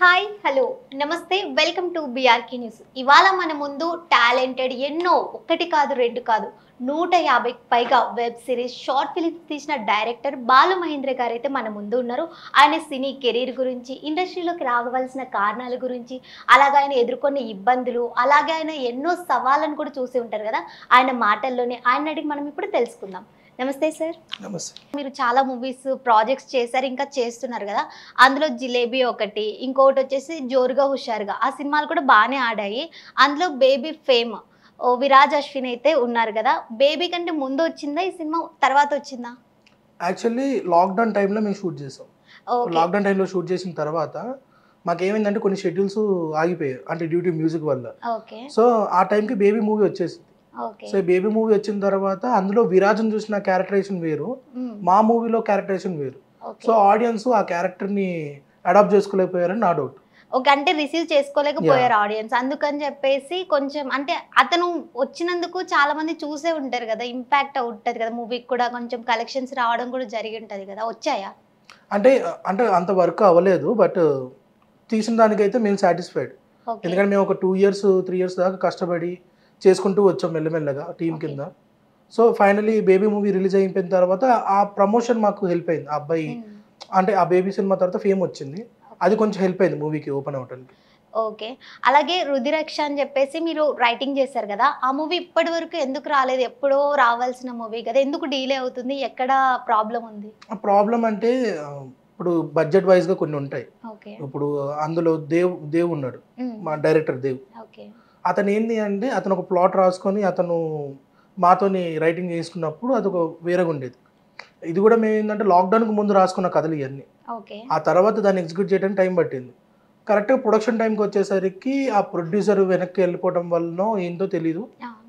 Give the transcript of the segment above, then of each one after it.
Hi hello నమస్తే welcome to BRK news. ఇవాళ మన ముందు టాలెంటెడ్ ఎన్నో ఒకటి కాదు రెండు కాదు 150కి పైగా వెబ్ సిరీస్ షార్ట్ ఫిలిమ్స్ తీసిన డైరెక్టర్ బాలు మహేంద్ర గారు అయితే మన ముందు ఉన్నారు. ఆయన సినీ కెరీర్ గురించి, ఇండస్ట్రీలోకి రాగవలసిన కారణాల గురించి, అలాగే ఆయన ఎదుర్కొన్న ఇబ్బందులు, అలాగే ఆయన ఎన్నో సవాళ్ళను కూడా చూసి ఉంటారు కదా. ఆయన మాటల్లోనే ఆయన అడిగి మనం ఇప్పుడు తెలుసుకుందాం. నమస్తే సార్. నమస్తే. మీరు చాలా మూవీస్ ప్రాజెక్ట్స్ చేశారు, ఇంకా చేస్తున్నారు కదా. అందులో జిలేబీ ఒకటి, ఇంకొకటి వచ్చేసి జోరుగా హుషారుగా, ఆ సినిమాలు కూడా బాగానే ఆడాయి. అందులో బేబీ ఫేమ్ విరాజ్ అశ్విన్ అయితే ఉన్నారు కదా. బేబీ కంటే ముందు వచ్చిందా ఈ సినిమా, తర్వాత వచ్చిందా? యాక్చువల్లీ లాక్డౌన్ టైంలో మేము షూట్ చేసాం. లాక్డౌన్ టైంలో షూట్ చేసిన తర్వాత మాకేమైందంటే కొన్ని షెడ్యూల్స్ ఆగిపోయాయి, అంటే డ్యూ టు మ్యూజిక్ వల్ల. సో ఆ టైంకి బేబీ మూవీ వచ్చేసింది. సో బేబీ మూవీ వచ్చిన తర్వాత అందులో విరాజ్ని చూసిన క్యారెక్టరేషన్ వేరు, మా మూవీలో క్యారెక్టరేషన్ వేరు. సో ఆడియన్స్ ఆ క్యారెక్టర్ని అడాప్ట్ చేసుకోలేకపోయారని నా డౌట్. ఓకే, అంటే రిసీవ్ చేసుకోలేకపోయారు ఆడియన్స్, అందుకని చెప్పేసి కొంచెం అంటే అతను వచ్చినందుకు చాలా మంది చూసే ఉంటారు కదా, ఇంపాక్ట్ ఉంటుంది కదా మూవీకి కూడా, కొంచెం కలెక్షన్స్ రావడం కూడా జరిగి ఉంటుంది కదా, వచ్చాయా? అంటే అంటే అంత వర్క్ అవ్వలేదు, బట్ తీసిన దానికైతే మేము సాటిస్ఫైడ్. ఎందుకంటే మేము ఒక 2 years 3 years దాకా కష్టపడి చేసుకుంటూ వచ్చాం మెల్లమెల్లగా టీం కింద. So finally baby movie release అయిపోయిన తర్వాత ఆ ప్రమోషన్ మాకు హెల్ప్ అయింది. ఆ అబ్బాయి అంటే ఆ బేబీ సినిమా తర్వాత ఫేమ్ వచ్చింది, అది కొంచెం హెల్ప్ అయింది మూవీకి ఓపెన్ అవడానికి. ఓకే, అలాగే రుధిరక్ష అని చెప్పేసి మీరు రైటింగ్ చేశారు కదా, ఆ మూవీ ఇప్పటి వరకు ఎందుకు రాలేదు? ఎప్పుడో రావాల్సిన మూవీ కదా, ఎందుకు డిలే అవుతుంది? ఎక్కడ ప్రాబ్లం ఉంది? ఆ ప్రాబ్లం అంటే ఇప్పుడు బడ్జెట్ వైజ్గా కొన్ని ఉంటాయి. ఇప్పుడు అందులో దేవ్ ఉన్నాడు, మా డైరెక్టర్ దేవ్. అతను ఏంటి అంటే అతను ఒక ప్లాట్ రాసుకొని అతను మాతోని రైటింగ్ చేసుకున్నప్పుడు అదొక వేరేగా ఉండేది. ఇది కూడా మేము ఏంటంటే లాక్డౌన్కి ముందు రాసుకున్న కథలు ఇవన్నీ. ఆ తర్వాత దాన్ని ఎగ్జిక్యూట్ చేయడానికి టైం పట్టింది. కరెక్ట్గా ప్రొడక్షన్ టైంకి వచ్చేసరికి ఆ ప్రొడ్యూసర్ వెనక్కి వెళ్ళిపోవడం వల్లనో ఏంటో తెలీదు,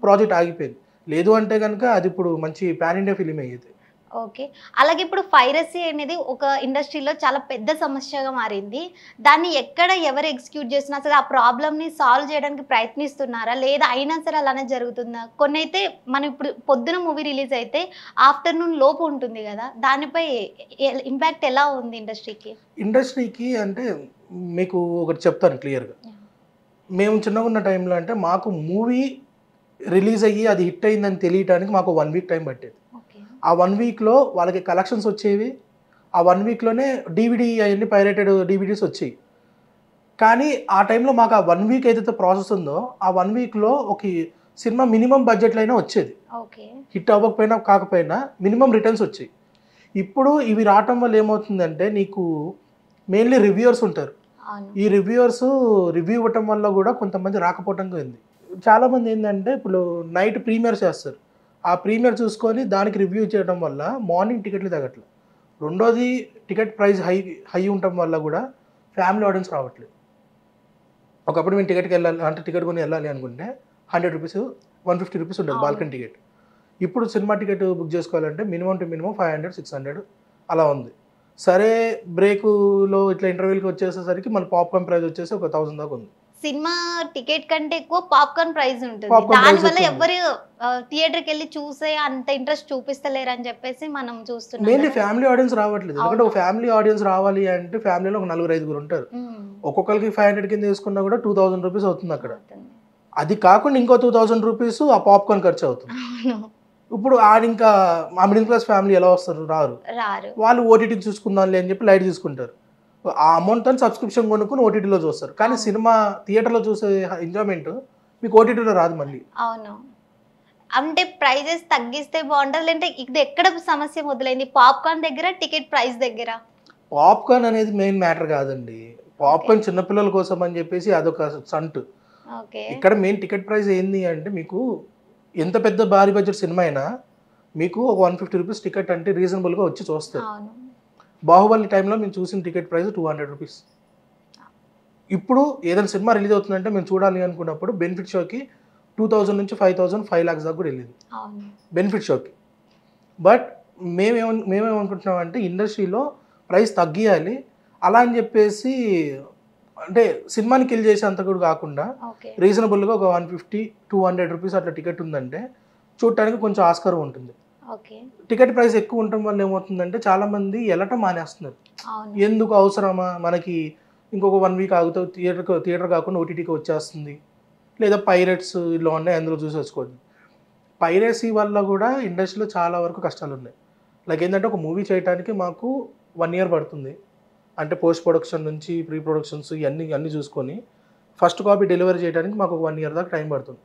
ప్రాజెక్ట్ ఆగిపోయింది. లేదు అంటే కనుక అది ఇప్పుడు మంచి పాన్ ఇండియా ఫిలిం అయ్యేది. ఓకే, అలాగే ఇప్పుడు పైరసీ అనేది ఒక ఇండస్ట్రీలో చాలా పెద్ద సమస్యగా మారింది. దాన్ని ఎక్కడ ఎవరు ఎగ్జిక్యూట్ చేస్తున్నా సరే ఆ ప్రాబ్లమ్ని సాల్వ్ చేయడానికి ప్రయత్నిస్తున్నారా, లేదా అయినా సరే అలానే జరుగుతుందా? కొన్ని అయితే మనం ఇప్పుడు పొద్దున మూవీ రిలీజ్ అయితే ఆఫ్టర్నూన్ లోపు ఉంటుంది కదా, దానిపై ఇంపాక్ట్ ఎలా ఉంది ఇండస్ట్రీకి అంటే మీకు ఒకటి చెప్తాను క్లియర్గా. మేము చిన్నగా ఉన్న టైంలో అంటే మాకు మూవీ రిలీజ్ అయ్యి అది హిట్ అయిందని తెలియటానికి మాకు 1 week టైం పట్టేది. ఆ 1 weekలో వాళ్ళకి కలెక్షన్స్ వచ్చేవి, ఆ 1 weekలోనే DVD అవన్నీ పైరేటెడ్ DVDs వచ్చాయి. కానీ ఆ టైంలో మాకు ఆ 1 week ఏదైతే ప్రాసెస్ ఉందో ఆ 1 weekలో ఒక సినిమా మినిమం బడ్జెట్లో అయినా వచ్చేది. హిట్ అవ్వకపోయినా కాకపోయినా మినిమం రిటర్న్స్ వచ్చాయి. ఇప్పుడు ఇవి రావటం వల్ల ఏమవుతుందంటే నీకు మెయిన్లీ రివ్యూవర్స్ ఉంటారు. ఈ రివ్యూ ఇవ్వటం వల్ల కూడా కొంతమంది రాకపోవటం ఉంది. చాలామంది ఏంటంటే ఇప్పుడు నైట్ ప్రీమియర్ చేస్తారు, ఆ ప్రీమియర్ చూసుకొని దానికి రివ్యూ చేయడం వల్ల మార్నింగ్ టికెట్లు తగ్గట్లేదు. రెండోది టికెట్ ప్రైస్ హై ఉండటం వల్ల కూడా ఫ్యామిలీ ఆడియన్స్ రావట్లేదు. ఒకప్పుడు మేము టికెట్కి వెళ్ళాలి అంటే టికెట్ కొని వెళ్ళాలి అనుకుంటే 100 rupees 150 rupees ఉంటుంది బాల్కనీ టికెట్. ఇప్పుడు సినిమా టికెట్ బుక్ చేసుకోవాలంటే మినిమం టు మినిమం 500 600 అలా ఉంది. సరే బ్రేకులో ఇట్లా ఇంటర్వ్యూకి వచ్చేసేసరికి మన పాప్కార్న్ ప్రైస్ వచ్చేసి ఒక 1000 దాకా ఉంది. సినిమా టికెట్ కంటే ఎక్కువ పాప్కార్న్ ప్రైస్ ఉంటుంది, దానివల్ల ఎవరు థియేటర్కి వెళ్ళి చూసే అంత ఇంట్రెస్ట్ చూపిస్తలేరు అని చెప్పేసి మనం చూస్తున్నాం. మెయిన్లీ ఫ్యామిలీ ఆడియన్స్ రావట్లేదు. ఎందుకంటే ఒక ఫ్యామిలీ ఆడియన్స్ రావాలి అంటే ఫ్యామిలీలో ఒక 4-5 ఉంటారు. ఒక్కొక్కరికి 500 కింద తీసుకున్నా కూడా 2000 rupees అవుతుంది అక్కడ. అది కాకుండా ఇంకో 2000 rupees ఆ పాప్కార్న్ ఖర్చు అవుతుంది. ఇప్పుడు ఇంకా ఆ మిడిల్ క్లాస్ ఫ్యామిలీ ఎలా వస్తారు? రారు. వాళ్ళు ఓటీటీ చూసుకుందాం అని చెప్పి లైట్ తీసుకుంటారు. ఆ అమౌంట్ అని సబ్స్క్రిప్షన్ కొనుక్కుని ఓటీటీలో చూస్తారు. కానీ సినిమా థియేటర్లో చూసే ఎంజాయ్మెంట్ మీకు ఓటీటీలో రాదు మళ్ళీ. అవును, అంటే ప్రైజెస్ తగ్గిస్తే బాగుంటుంది. అంటే ఇది ఎక్కడ సమస్య మొదలైంది? పాప్కార్న్ దగ్గర, టికెట్ ప్రైస్ దగ్గర? పాప్కార్న్ అనేది మెయిన్ మ్యాటర్ కాదండి. పాప్కార్న్ చిన్నపిల్లల కోసం అని చెప్పేసి అదొక సంట్. ఇక్కడ మెయిన్ టికెట్ ప్రైస్ ఏంది అంటే మీకు ఎంత పెద్ద భారీ బడ్జెట్ సినిమా అయినా మీకు ఒక 150 rupees టికెట్ అంటే రీజనబుల్గా వచ్చి చూస్తారు. బాహుబలి టైంలో మేము చూసిన టికెట్ ప్రైస్ 200 rupees. ఇప్పుడు ఏదైనా సినిమా రిలీజ్ అవుతుందంటే మేము చూడాలి అనుకున్నప్పుడు బెనిఫిట్ షోకి 2000 నుంచి 5000 5 lakhs దాకా కూడా వెళ్ళింది బెనిఫిట్ షోకి. బట్ మేమేమనుకుంటున్నాం అంటే ఇండస్ట్రీలో ప్రైస్ తగ్గియాలి అలా అని చెప్పేసి, అంటే సినిమాని కిల్ చేసేంత కూడా కాకుండా రీజనబుల్గా ఒక 150-200 rupees అట్లా టికెట్ ఉందంటే చూడటానికి కొంచెం ఆస్కారం ఉంటుంది. టికెట్ ప్రైస్ ఎక్కువ ఉండటం వల్ల ఏమవుతుందంటే చాలా మంది వెళ్ళటం మానేస్తున్నారు. ఎందుకు అవసరమా మనకి ఇంకొక 1 వీక్ ఆగుతూ థియేటర్ కాకుండా ఓటీటీకి వచ్చేస్తుంది, లేదా పైరేట్స్ ఇలా ఉన్నాయి అందులో చూసి వచ్చుకోండి. పైరసీ వల్ల కూడా ఇండస్ట్రీలో చాలా వరకు కష్టాలు ఉన్నాయి. లైక్ ఏంటంటే ఒక మూవీ చేయడానికి మాకు 1 ఇయర్ పడుతుంది. అంటే పోస్ట్ ప్రొడక్షన్ నుంచి ప్రీ ప్రొడక్షన్స్ ఇవన్నీ చూసుకొని ఫస్ట్ కాపీ డెలివరీ చేయడానికి మాకు 1 ఇయర్ దాకా టైం పడుతుంది.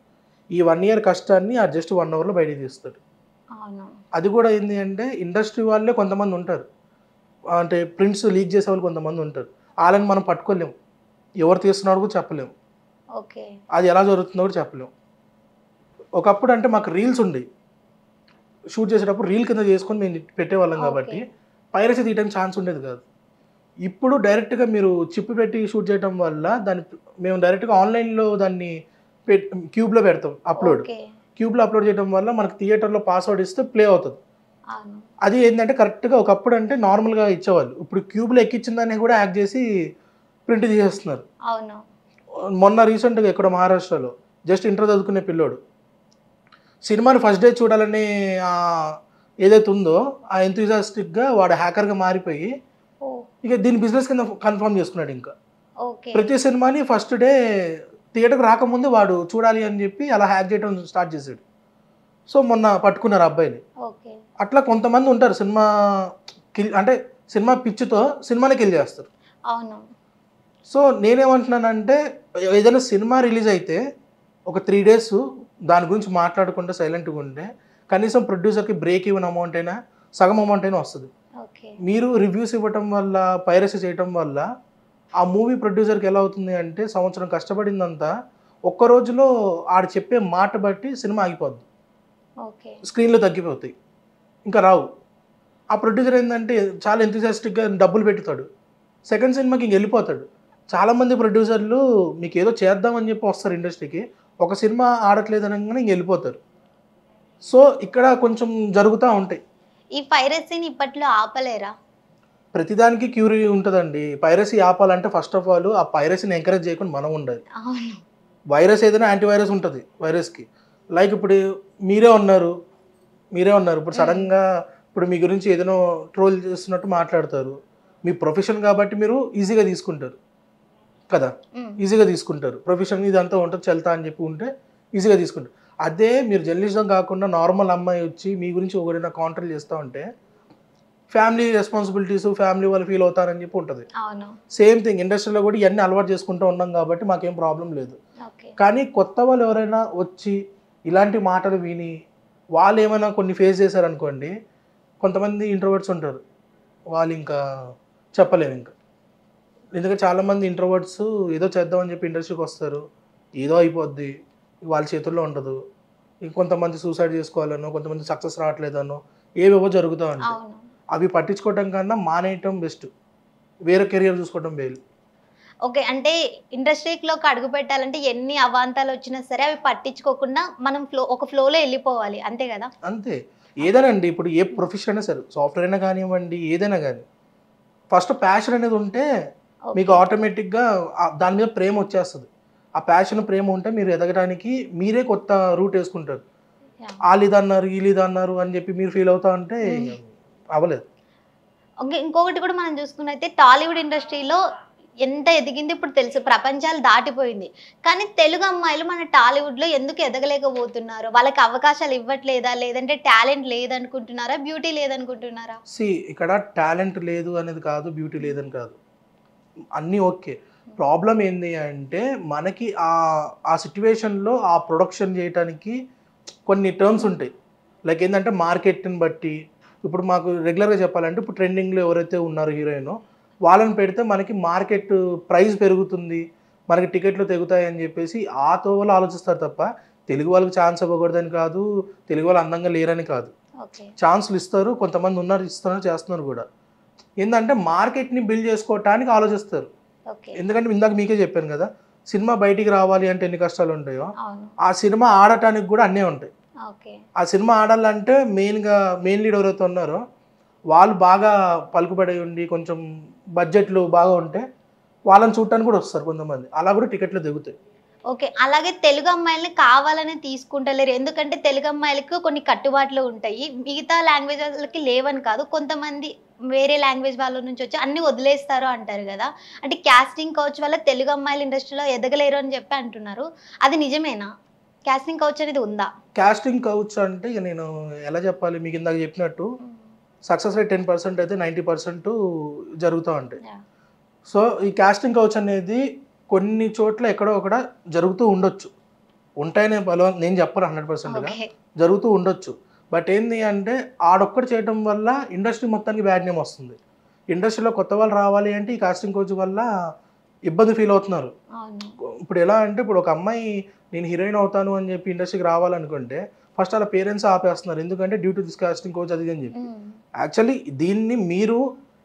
ఈ 1 ఇయర్ కష్టాన్ని ఆ జస్ట్ 1 అవర్లో బయటికి తీస్తాడు. అది కూడా ఏంటి అంటే ఇండస్ట్రీ వాళ్ళే కొంతమంది ఉంటారు, అంటే ప్రింట్స్ లీక్ చేసే వాళ్ళు కొంతమంది ఉంటారు. వాళ్ళని మనం పట్టుకోలేము, ఎవరు తీస్తున్నారో కూడా చెప్పలేము, అది ఎలా జరుగుతుందో కూడా చెప్పలేము. ఒకప్పుడు అంటే మాకు రీల్స్ ఉండేవి, షూట్ చేసేటప్పుడు రీల్ కింద చేసుకొని మేము పెట్టేవాళ్ళం కాబట్టి పైరసీ తీయడానికి ఛాన్స్ ఉండేది కాదు. ఇప్పుడు డైరెక్ట్గా మీరు చిప్ పెట్టి షూట్ చేయడం వల్ల మేము డైరెక్ట్గా ఆన్లైన్లో దాన్ని క్యూబ్లో పెడతాం క్యూబ్లో అప్లోడ్ చేయడం వల్ల మనకు థియేటర్లో పాస్వర్డ్ ఇస్తే ప్లే అవుతుంది. అది ఏంటంటే కరెక్ట్గా ఒకప్పుడు అంటే నార్మల్గా ఇచ్చేవాళ్ళు, ఇప్పుడు క్యూబ్లో ఎక్కించిందని కూడా యాక్ట్ చేసి ప్రింట్ తీసేస్తున్నారు. మొన్న రీసెంట్గా ఇక్కడ మహారాష్ట్రలో జస్ట్ ఇంటర్ చదువుకునే పిల్లోడు సినిమాని ఫస్ట్ డే చూడాలని ఏదైతే ఉందో ఆ ఎంతూజియాస్టిక్గా వాడు హ్యాకర్గా మారిపోయి ఇక దీని బిజినెస్ కింద కన్ఫర్మ్ చేసుకున్నాడు. ఇంకా ప్రతి సినిమాని ఫస్ట్ డే థియేటర్కి రాకముందు వాడు చూడాలి అని చెప్పి అలా హ్యాక్ చేయడం స్టార్ట్ చేశాడు. సో మొన్న పట్టుకున్నారు అబ్బాయిని. అట్లా కొంతమంది ఉంటారు సినిమా అంటే సినిమా పిచ్చితో సినిమాని కిల్ చేస్తారు. సో నేనేమంటున్నానంటే ఏదైనా సినిమా రిలీజ్ అయితే ఒక 3 days దాని గురించి మాట్లాడకుండా సైలెంట్గా ఉంటే కనీసం ప్రొడ్యూసర్కి బ్రేక్ ఇవ్వని అమౌంట్ అయినా సగం అమౌంట్ అయినా వస్తుంది. మీరు రివ్యూస్ ఇవ్వటం వల్ల పైరసీ చేయటం వల్ల ఆ మూవీ ప్రొడ్యూసర్కి ఎలా అవుతుంది అంటే సంవత్సరం కష్టపడిందంతా ఒక్క రోజులో ఆడు చెప్పే మాట బట్టి సినిమా ఆగిపోద్ది, స్క్రీన్లో తగ్గిపోతాయి, ఇంకా రావు. ఆ ప్రొడ్యూసర్ ఏంటంటే చాలా ఎంతూజియాస్టిక్గా డబ్బులు పెట్టుతాడు, సెకండ్ సినిమాకి ఇంక వెళ్ళిపోతాడు. చాలామంది ప్రొడ్యూసర్లు మీకు ఏదో చేద్దామని చెప్పి వస్తారు ఇండస్ట్రీకి, ఒక సినిమా ఆడట్లేదు అనగానే ఇంక వెళ్ళిపోతారు. సో ఇక్కడ కొంచెం జరుగుతూ ఉంటాయి. ఈ పైరసీని ఇప్పట్లో ఆపలేరా? ప్రతిదానికి క్యూరీ ఉంటుందండి. పైరసీ ఆపాలంటే ఫస్ట్ ఆఫ్ ఆల్ ఆ పైరసీని ఎంకరేజ్ చేయకుండా మనం ఉండాలి. వైరస్ ఏదైనా యాంటీవైరస్ ఉంటుంది వైరస్కి. లైక్ ఇప్పుడు మీరే ఉన్నారు ఇప్పుడు సడన్గా ఇప్పుడు మీ గురించి ఏదైనా ట్రోల్ చేస్తున్నట్టు మాట్లాడతారు, మీ ప్రొఫెషన్ కాబట్టి మీరు ఈజీగా తీసుకుంటారు కదా, ఈజీగా తీసుకుంటారు. ప్రొఫెషన్ ఇదంతా ఉంటుంది చెల్తా అని చెప్పి ఉంటే ఈజీగా తీసుకుంటారు. అదే మీరు జర్నలిజం కాకుండా నార్మల్ అమ్మాయి వచ్చి మీ గురించి ఒకరైనా కాంట్రోల్ చేస్తూ ఉంటే ఫ్యామిలీ రెస్పాన్సిబిలిటీస్ ఫ్యామిలీ వాళ్ళు ఫీల్ అవుతారని చెప్పి ఉంటుంది. సేమ్ థింగ్ ఇండస్ట్రీలో కూడా ఇవన్నీ అలవాటు చేసుకుంటూ ఉన్నాం కాబట్టి మాకేం ప్రాబ్లం లేదు. కానీ కొత్త వాళ్ళు ఎవరైనా వచ్చి ఇలాంటి మాటలు విని వాళ్ళు ఏమైనా కొన్ని ఫేస్ చేశారనుకోండి, కొంతమంది ఇంట్రోవర్ట్స్ ఉంటారు, వాళ్ళు ఇంకా చెప్పలేము. ఇంకా ఎందుకంటే చాలామంది ఇంట్రోవర్ట్స్ ఏదో చేద్దామని చెప్పి ఇండస్ట్రీకి వస్తారు, ఏదో అయిపోద్ది, వాళ్ళ చేతుల్లో ఉండదు. ఇంకొంతమంది సూసైడ్ చేసుకోవాలనో, కొంతమంది సక్సెస్ రావట్లేదనో ఏవేవో జరుగుతూ ఉంటాయి. అవి పట్టించుకోవటం కన్నా మానేయటం బెస్ట్, వేరే కెరియర్ చూసుకోవటం మేలు. ఓకే, అంటే ఇండస్ట్రీలోకి అడుగు పెట్టాలంటే ఎన్ని అవాంతాలు వచ్చినా సరే అవి పట్టించుకోకుండా మనం ఒక ఫ్లోలో వెళ్ళిపోవాలి, అంతే కదా? అంతే. ఏదైనా అండి, ఇప్పుడు ఏ ప్రొఫెషన్ అయినా సరే, సాఫ్ట్వేర్ అయినా కానివ్వండి, ఏదైనా కానీ ఫస్ట్ ప్యాషన్ అనేది ఉంటే మీకు ఆటోమేటిక్గా దాని మీద ప్రేమ వచ్చేస్తుంది. ఆ ప్యాషన్ ప్రేమ ఉంటే మీరు ఎదగడానికి మీరే కొత్త రూట్ వేసుకుంటారు. వాళ్ళు ఇదన్నారు వీళ్ళు ఇదన్నారు అని చెప్పి మీరు ఫీల్ అవుతా ఉంటే అవ్వలేదు. ఓకే, ఇంకొకటి కూడా మనం చూసుకున్నైతే టాలీవుడ్ ఇండస్ట్రీలో ఎంత ఎదిగింది ఇప్పుడు తెలుసు, ప్రపంచాలు దాటిపోయింది. కానీ తెలుగు అమ్మాయిలు మన టాలీవుడ్లో ఎందుకు ఎదగలేకపోతున్నారు? వాళ్ళకి అవకాశాలు ఇవ్వట్లేదా, లేదంటే టాలెంట్ లేదనుకుంటున్నారా, బ్యూటీ లేదనుకుంటున్నారా? ఇక్కడ టాలెంట్ లేదు అనేది కాదు, బ్యూటీ లేదని కాదు, అన్నీ ఓకే. ప్రాబ్లం ఏంది అంటే మనకి ఆ సిచ్యువేషన్లో ఆ ప్రొడక్షన్ చేయడానికి కొన్ని టర్మ్స్ ఉంటాయి. లైక్ ఏంటంటే మార్కెట్ని బట్టి, ఇప్పుడు మాకు రెగ్యులర్గా చెప్పాలంటే ఇప్పుడు ట్రెండింగ్లో ఎవరైతే ఉన్నారో హీరోయిన్ వాళ్ళని పెడితే మనకి మార్కెట్ ప్రైస్ పెరుగుతుంది, మనకి టికెట్లు తెగుతాయని చెప్పేసి ఆ తోవలో ఆలోచిస్తారు తప్ప తెలుగు వాళ్ళకి ఛాన్స్ ఇవ్వకూడదని కాదు, తెలుగు వాళ్ళు అందంగా లేరని కాదు. ఛాన్సులు ఇస్తారు, కొంతమంది ఉన్నారు, ఇస్తున్నారు, చేస్తున్నారు కూడా. ఏంటంటే మార్కెట్ని బిల్డ్ చేసుకోవటానికి ఆలోచిస్తారు. ఎందుకంటే ఇందాక మీకే చెప్పాను కదా, సినిమా బయటికి రావాలి అంటే ఎన్ని కష్టాలు ఉంటాయో ఆ సినిమా ఆడటానికి కూడా అన్నీ ఉంటాయి. ఆ సినిమా ఆడాలంటే మెయిన్ లీడ్ ఎవరైతే ఉన్నారో వాళ్ళు బాగా పలుకుబడి ఉండి కొంచెం బడ్జెట్లు బాగా ఉంటే వాళ్ళని చూడటానికి కూడా వస్తారు కొంతమంది, అలా కూడా టికెట్లు దిగుతాయి. ఓకే, అలాగే తెలుగు అమ్మాయిల్ని కావాలని తీసుకుంటలేరు, ఎందుకంటే తెలుగు అమ్మాయిలకు కొన్ని కట్టుబాట్లు ఉంటాయి, మిగతా లాంగ్వేజ్లకి లేవని కాదు. కొంతమంది వేరే లాంగ్వేజ్ వాళ్ళ నుంచి వచ్చి అన్ని వదిలేస్తారు అంటారు కదా. అంటే కాస్టింగ్ కౌచ్ వల్ల తెలుగు అమ్మాయిలు ఇండస్ట్రీలో ఎదగలేరు అని చెప్పి అంటున్నారు. అది నిజమేనా? కాస్టింగ్ కౌచ్ అనేది ఉందా? కాస్టింగ్ కౌచ్ అంటే ఇక నేను ఎలా చెప్పాలి, మీకు ఇందాక చెప్పినట్టు సక్సెస్ రేట్ 10% అయితే 90% జరుగుతూ ఉంటాయి. సో ఈ కాస్టింగ్ కౌచ్ అనేది కొన్ని చోట్ల ఎక్కడో ఒకడ జరుగుతూ ఉండొచ్చు, ఉంటాయనే నేను చెప్పను 100%గా, ఓకే. జరుగుతూ ఉండొచ్చు. బట్ ఏంది అంటే ఆడొక్కటి చేయడం వల్ల ఇండస్ట్రీ మొత్తానికి బ్యాడ్ నేమ్ వస్తుంది. ఇండస్ట్రీలో కొత్త వాళ్ళు రావాలి అంటే ఈ కాస్టింగ్ కోచ్ వల్ల ఇబ్బంది ఫీల్ అవుతున్నారు. అవును. ఇప్పుడు ఎలా అంటే ఇప్పుడు ఒక అమ్మాయి నేను హీరోయిన్ అవుతాను అని చెప్పి ఇండస్ట్రీకి రావాలనుకుంటే ఫస్ట్ వాళ్ళ పేరెంట్స్ ఆపేస్తున్నారు, ఎందుకంటే due to this casting couch అది అని చెప్పి. యాక్చువల్లీ దీన్ని మీరు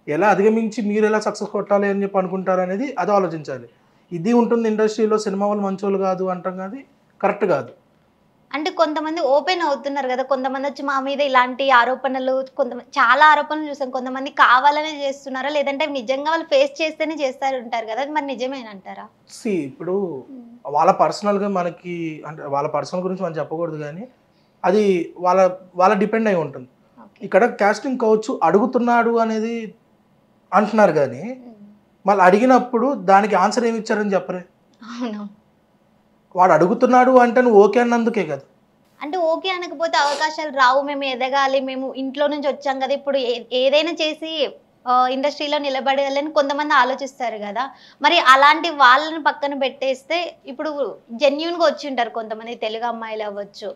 ఎలా అధిగమించి మీరు ఎలా సక్సెస్ కొట్టాలి అని చెప్పి అనుకుంటారు అనేది అది ఆలోచించాలి. ఇది ఉంటుంది ఇండస్ట్రీలో, సినిమా వాళ్ళు మంచోళ్ళు కాదు అంటాం, కాదు, కరెక్ట్ కాదు. అంటే కొంతమంది ఓపెన్ అవుతున్నారు కదా, కొంతమంది వచ్చి మా మీద ఇలాంటి ఆరోపణలు, కొంతమంది చాలా ఆరోపణలు చూసాం, కొంతమంది కావాలనే చేస్తున్నారా లేదంటే నిజంగా వాళ్ళు ఫేస్ చేస్తేనే చేస్తారు ఉంటారు కదా, అది మరి నిజమేనంటారా? ఇప్పుడు వాళ్ళ పర్సనల్గా మనకి అంటే వాళ్ళ పర్సనల్ గురించి మనం చెప్పకూడదు, కానీ అది వాళ్ళ వాళ్ళ డిపెండ్ అయి ఉంటుంది. ఇక్కడ కాస్టింగ్ కౌచ్ అడుగుతున్నాడు అనేది అంటున్నారు, కానీ మళ్ళీ అడిగినప్పుడు దానికి ఆన్సర్ ఏమి ఇచ్చారని చెప్పరే. అవును. వాడు అడుగుతున్నాడు అంటే నువ్వు ఓకే అన్నందుకే కదా. అంటే ఓకే అనకపోతే అవకాశాలు రావు, మేము ఎదగాలి, మేము ఇంట్లో నుంచి వచ్చాం కదా, ఇప్పుడు ఏదైనా చేసి ఇండస్ట్రీలో నిలబడాలని కొంతమంది ఆలోచిస్తారు కదా. మరి అలాంటి వాళ్ళని పక్కన పెట్టేస్తే ఇప్పుడు జెన్యున్గా వచ్చి ఉంటారు కొంతమంది తెలుగు అమ్మాయిలు అవ్వచ్చు,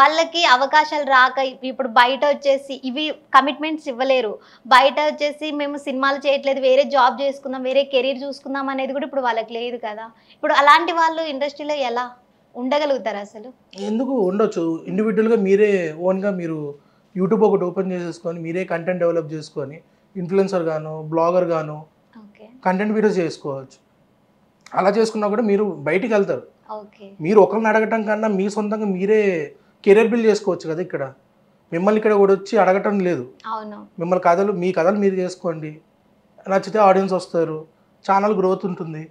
వాళ్ళకి అవకాశాలు రాక ఇప్పుడు బయట వచ్చేసి ఇవి కమిట్మెంట్స్ ఇవ్వలేరు, బయట వచ్చేసి మేము సినిమాలు చేయట్లేదు, వేరే జాబ్ చేసుకుందాం, వేరే కెరీర్ చూసుకుందాం అనేది కూడా ఇప్పుడు వాళ్ళకి లేదు కదా. ఇప్పుడు అలాంటి వాళ్ళు ఇండస్ట్రీలో ఎలా ఉండగలుగుతారు అసలు? ఎందుకు ఉండొచ్చు, ఇండివిజువల్గా మీరే ఓన్గా మీరు యూట్యూబ్ ఒకటి ఓపెన్ చేసేసుకొని మీరే కంటెంట్ డెవలప్ చేసుకొని ఇన్ఫ్లుయెన్సర్ గాను బ్లాగర్ గాను కంటెంట్ వీడియోస్ చేసుకోవచ్చు. అలా చేసుకున్నా కూడా మీరు బయటికి వెళ్తారు. మీరు ఒకరిని అడగటం కన్నా మీ సొంతంగా మీరే కెరీర్ బిల్డ్ చేసుకోవచ్చు కదా. ఇక్కడ మిమ్మల్ని ఇక్కడ కూడా వచ్చి అడగటం లేదు. మిమ్మల్ని మీ కథలు మీరు చేసుకోండి, నచ్చితే ఆడియన్స్ వస్తారు, ఛానల్ గ్రోత్ ఉంటుంది,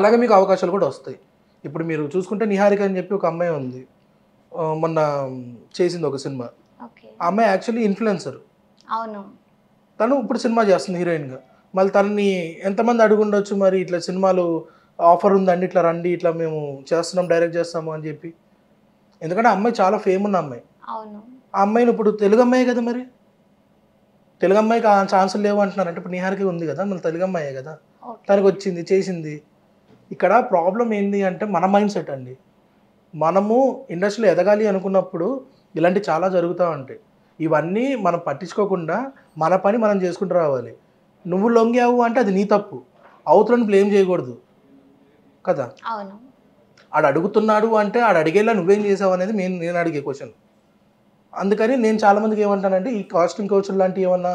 అలాగే మీకు అవకాశాలు కూడా వస్తాయి. ఇప్పుడు మీరు చూసుకుంటే నిహారిక అని చెప్పి ఒక అమ్మాయి ఉంది, మొన్న చేసింది ఒక సినిమా. ఆ అమ్మాయి యాక్చువల్లీ ఇన్ఫ్లుయెన్సర్. అవును. తను ఇప్పుడు సినిమా చేస్తుంది హీరోయిన్గా. మళ్ళీ తనని ఎంతమంది అడుగుండొచ్చు, మరి ఇట్లా సినిమాలు ఆఫర్ ఉందండి, ఇట్లా రండి, ఇట్లా మేము చేస్తున్నాం, డైరెక్ట్ చేస్తాము అని చెప్పి. ఎందుకంటే ఆ అమ్మాయి చాలా ఫేమ్ ఉన్న అమ్మాయి. ఆ అమ్మాయిని ఇప్పుడు తెలుగు అమ్మాయి కదా, మరి తెలుగు అమ్మాయికి ఆ ఛాన్సులు లేవు అంటున్నారు. అంటే ఇప్పుడు నిహారిక ఉంది కదా, మళ్ళీ తెలుగు అమ్మాయే కదా, తనకు వచ్చింది, చేసింది. ఇక్కడ ప్రాబ్లం ఏంటి అంటే మన మైండ్ సెట్ అండి. మనము ఇండస్ట్రీలో ఎదగాలి అనుకున్నప్పుడు ఇలాంటి చాలా జరుగుతూ ఉంటాయి. ఇవన్నీ మనం పట్టించుకోకుండా మన పని మనం చేసుకుంటూ రావాలి. నువ్వు లొంగావు అంటే అది నీ తప్పు, అవతలని బ్లేమ్ చేయకూడదు కదా. అవును. ఆడు అడుగుతున్నాడు అంటే ఆడు అడిగేలా నువ్వేం చేసావు అనేది నేను అడిగే క్వశ్చన్. అందుకని నేను చాలామందికి ఏమంటానంటే ఈ కాస్టింగ్ కౌచ్ లాంటివి ఏమన్నా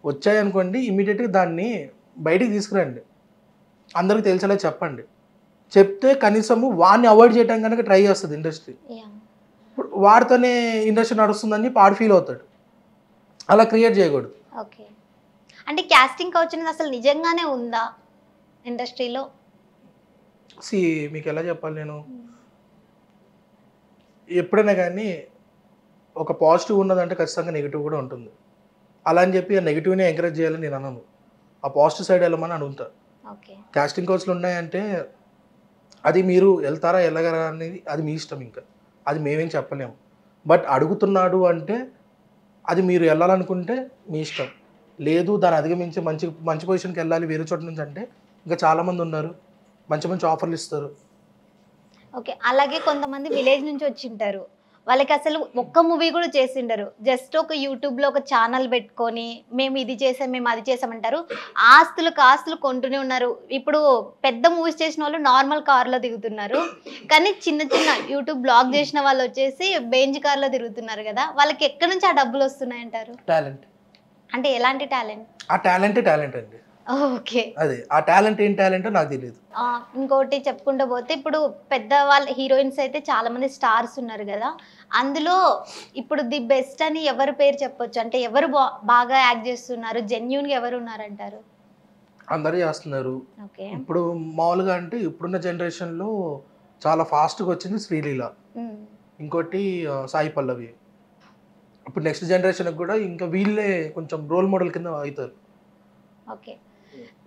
వచ్చాయనుకోండి, ఇమీడియట్గా దాన్ని బయటికి తీసుకురండి, అందరికి తెలిసేలా చెప్పండి. చెప్తే కనీసము వాడిని అవాయిడ్ చేయడం కనుక ట్రై చేస్తుంది ఇండస్ట్రీ. ఇప్పుడు వాడితోనే ఇండస్ట్రీ నడుస్తుందని పాడు ఫీల్ అవుతాడు. అలా క్రియేట్ చేయకూడదు. ఓకే. అంటే కాస్టింగ్ కౌచ్ అనేది అసలు నిజంగానే ఉందా ఇండస్ట్రీలో? మీకు ఎలా చెప్పాలి, నేను ఎప్పుడైనా కానీ ఒక పాజిటివ్ ఉన్నదంటే ఖచ్చితంగా నెగిటివ్ కూడా ఉంటుంది. అలా అని చెప్పి ఆ నెగిటివ్ని ఎంకరేజ్ చేయాలని నేను అనను, ఆ పాజిటివ్ సైడ్ వెళ్ళమని అడుగుతా. కాస్టింగ్ కౌచ్లు ఉన్నాయంటే అది మీరు వెళ్తారా వెళ్ళగరా అనేది అది మీ ఇష్టం, ఇంకా అది మేమేం చెప్పలేము. బట్ అడుగుతున్నాడు అంటే అది మీరు వెళ్ళాలనుకుంటే మీ ఇష్టం, లేదు దాన్ని అధిగమించి మంచి మంచి పొజిషన్కి వెళ్ళాలి వేరే చోట నుంచి అంటే ఇంకా చాలామంది ఉన్నారు, మంచి మంచి ఆఫర్లు ఇస్తారు. ఓకే. అలాగే కొంతమంది విలేజ్ నుంచి వచ్చింటారు, వాళ్ళకి అసలు ఒక్క మూవీ కూడా చేసిండరు, జస్ట్ ఒక యూట్యూబ్లో ఒక ఛానల్ పెట్టుకొని మేము ఇది చేసాం, మేము అది చేసామంటారు, ఆస్తులు కొంటూనే ఉన్నారు. ఇప్పుడు పెద్ద మూవీస్ చేసిన వాళ్ళు నార్మల్ కార్లో దిగుతున్నారు, కానీ చిన్న చిన్న యూట్యూబ్ బ్లాగ్ చేసిన వాళ్ళు వచ్చేసి బెంజ్ కార్లో తిరుగుతున్నారు కదా. వాళ్ళకి ఎక్కడి నుంచి ఆ డబ్బులు వస్తున్నాయంటారు? టాలెంట్. అంటే ఎలాంటి టాలెంట్? ఆ టాలెంట్ అండి. ఓకే. అదే ఆ టాలెంట్ ఏం టాలెంటో నాకు తెలియదు. ఇంకోటి చెప్పుకుంటూ పోతే ఇప్పుడు పెద్ద వాళ్ళ హీరోయిన్స్ అయితే చాలా మంది స్టార్స్ ఉన్నారు కదా, అందులో ఇప్పుడు ది బెస్ట్ అని ఎవరు పేరు చెప్పొచ్చు, అంటే ఎవరు బాగా యాక్ట్ చేస్తున్నారు, జెన్యూన్గా ఎవరు ఉన్నారంటారు? అందరూ చేస్తున్నారు. ఇప్పుడు మామూలుగా అంటే ఇప్పుడున్న జనరేషన్లో చాలా ఫాస్ట్గా వచ్చింది శ్రీలీల, ఇంకోటి సాయి పల్లవి, ఇప్పుడు నెక్స్ట్ జనరేషన్కి కూడా ఇంకా వీళ్ళే కొంచెం రోల్ మోడల్ కింద అవుతారు. ఓకే.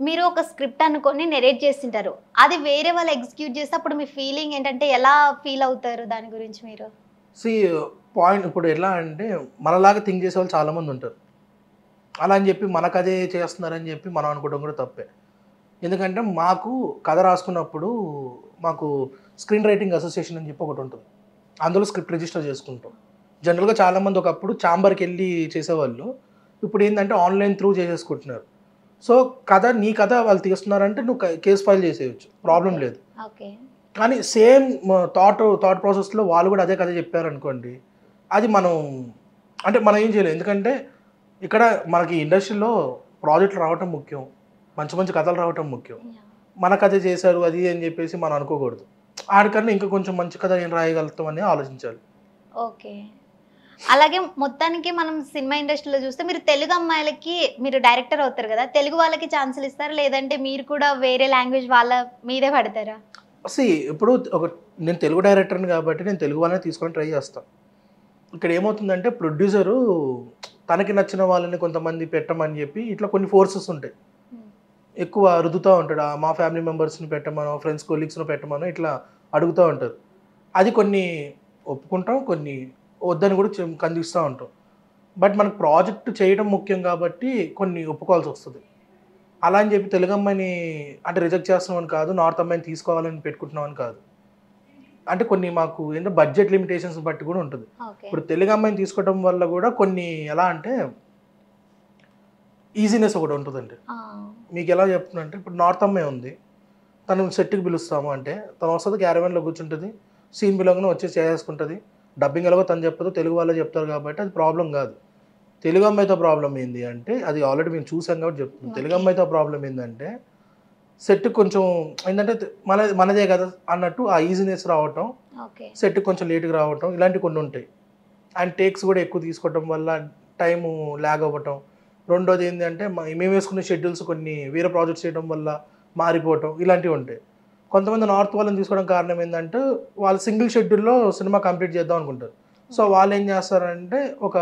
మీరు ఒక స్క్రిప్ట్ అనుకొని నెరేట్ చేస్తుంటారు. అది వేరే వాళ్ళు ఎగ్జిక్యూట్ చేస్తే అప్పుడు మీ ఫీలింగ్ ఏంటంటే ఎలా ఫీల్ అవుతారు దాని గురించి మీరు? సి పాయింట్ ఇప్పుడు ఎలా అంటే మనలాగా థింక్ చేసే వాళ్ళు చాలామంది ఉంటారు. అలా అని చెప్పి మనకు అదే చేస్తున్నారని చెప్పి మనం అనుకోవడం కూడా తప్పే. ఎందుకంటే మాకు కథ రాసుకున్నప్పుడు మాకు స్క్రీన్ రైటింగ్ అసోసియేషన్ అని చెప్పి ఒకటి ఉంటుంది. అందులో స్క్రిప్ట్ రిజిస్టర్ చేసుకుంటాం. జనరల్గా చాలామంది ఒకప్పుడు ఛాంబర్కి వెళ్ళి చేసేవాళ్ళు. ఇప్పుడు ఏంటంటే ఆన్లైన్ త్రూ చేసేసుకుంటున్నారు. సో నీ కథ వాళ్ళు తీస్తున్నారంటే నువ్వు కేసు ఫైల్ చేసేయచ్చు, ప్రాబ్లం లేదు. ఓకే. కానీ సేమ్ థాట్ ప్రాసెస్లో వాళ్ళు కూడా అదే కథ చెప్పారనుకోండి, అది మనం ఏం చేయలేం. ఎందుకంటే ఇక్కడ మనకి ఇండస్ట్రీలో ప్రాజెక్టులు రావటం ముఖ్యం, మంచి మంచి కథలు రావటం ముఖ్యం. మన కథ చేశారు అది అని చెప్పేసి మనం అనుకోకూడదు. ఆడికన్నా ఇంకా కొంచెం మంచి కథ ఏం రాయగలుగుతాం అని ఆలోచించాలి. ఓకే. అలాగే మొత్తానికి మనం సినిమా ఇండస్ట్రీలో చూస్తే మీరు తెలుగు అమ్మాయిలకి మీరు డైరెక్టర్ అవుతారు కదా, తెలుగు వాళ్ళకి ఛాన్సులు ఇస్తారా లేదంటే మీరు కూడా వేరే లాంగ్వేజ్ వాళ్ళ మీదే పడతారా? ఇప్పుడు నేను తెలుగు డైరెక్టర్ని కాబట్టి నేను తెలుగు వాళ్ళని తీసుకొని ట్రై చేస్తాను. ఇక్కడ ఏమవుతుందంటే ప్రొడ్యూసరు తనకి నచ్చిన వాళ్ళని కొంతమంది పెట్టమని చెప్పి ఇట్లా కొన్ని ఫోర్సెస్ ఉంటాయి, ఎక్కువ రుద్దుతూ ఉంటాడు. మా ఫ్యామిలీ మెంబర్స్ని పెట్టమనో ఫ్రెండ్స్ కొలీగ్స్ని పెట్టమనో ఇట్లా అడుగుతూ ఉంటారు. అది కొన్ని ఒప్పుకుంటాం, కొన్ని వద్దని కూడా కందిస్తూ ఉంటాం. బట్ మనకు ప్రాజెక్ట్ చేయడం ముఖ్యం కాబట్టి కొన్ని ఒప్పుకోవాల్సి వస్తుంది. అలా అని చెప్పి తెలుగు అమ్మాయిని అంటే రిజెక్ట్ చేస్తున్నామని కాదు, నార్త్ అమ్మాయిని తీసుకోవాలని పెట్టుకుంటున్నామని కాదు. అంటే కొన్ని మాకు ఏంటో బడ్జెట్ లిమిటేషన్స్ బట్టి కూడా ఉంటుంది. ఇప్పుడు తెలుగు అమ్మాయిని తీసుకోవడం వల్ల కూడా కొన్ని ఎలా అంటే ఈజీనెస్ ఒకటి ఉంటుందండి. మీకు ఎలా చెప్తున్నా ఇప్పుడు నార్త్ అమ్మాయి ఉంది, తను సెట్కి పిలుస్తాము అంటే తను వస్తుంది, క్యారవాన్లో కూర్చుంటుంది, సీన్ బిలోగానే వచ్చి చేసుకుంటుంది. డబ్బింగ్ ఎలాగో తను చెప్పదు, తెలుగు వాళ్ళే చెప్తారు కాబట్టి అది ప్రాబ్లం కాదు. తెలుగు అమ్మాయితో ప్రాబ్లం ఏంది అంటే అది ఆల్రెడీ మేము చూసాం కాబట్టి చెప్తున్నాం. తెలుగు అమ్మాయితో ప్రాబ్లం ఏంటంటే సెట్ కొంచెం ఏంటంటే మనదే కదా అన్నట్టు ఆ ఈజీనెస్ రావటం, సెట్ కొంచెం లేట్గా రావటం, ఇలాంటివి కొన్ని ఉంటాయి. అండ్ టేక్స్ కూడా ఎక్కువ తీసుకోవటం వల్ల టైము ల్యాగ్ అవ్వటం. రెండోది ఏంటంటే మేము వేసుకునే షెడ్యూల్స్ కొన్ని వేరే ప్రాజెక్ట్స్ చేయడం వల్ల మారిపోవటం, ఇలాంటివి ఉంటాయి. కొంతమంది నార్త్ వాళ్ళని తీసుకోవడం కారణం ఏంటంటే వాళ్ళు సింగిల్ షెడ్యూల్లో సినిమా కంప్లీట్ చేద్దాం అనుకుంటారు. సో వాళ్ళు ఏం చేస్తారంటే ఒక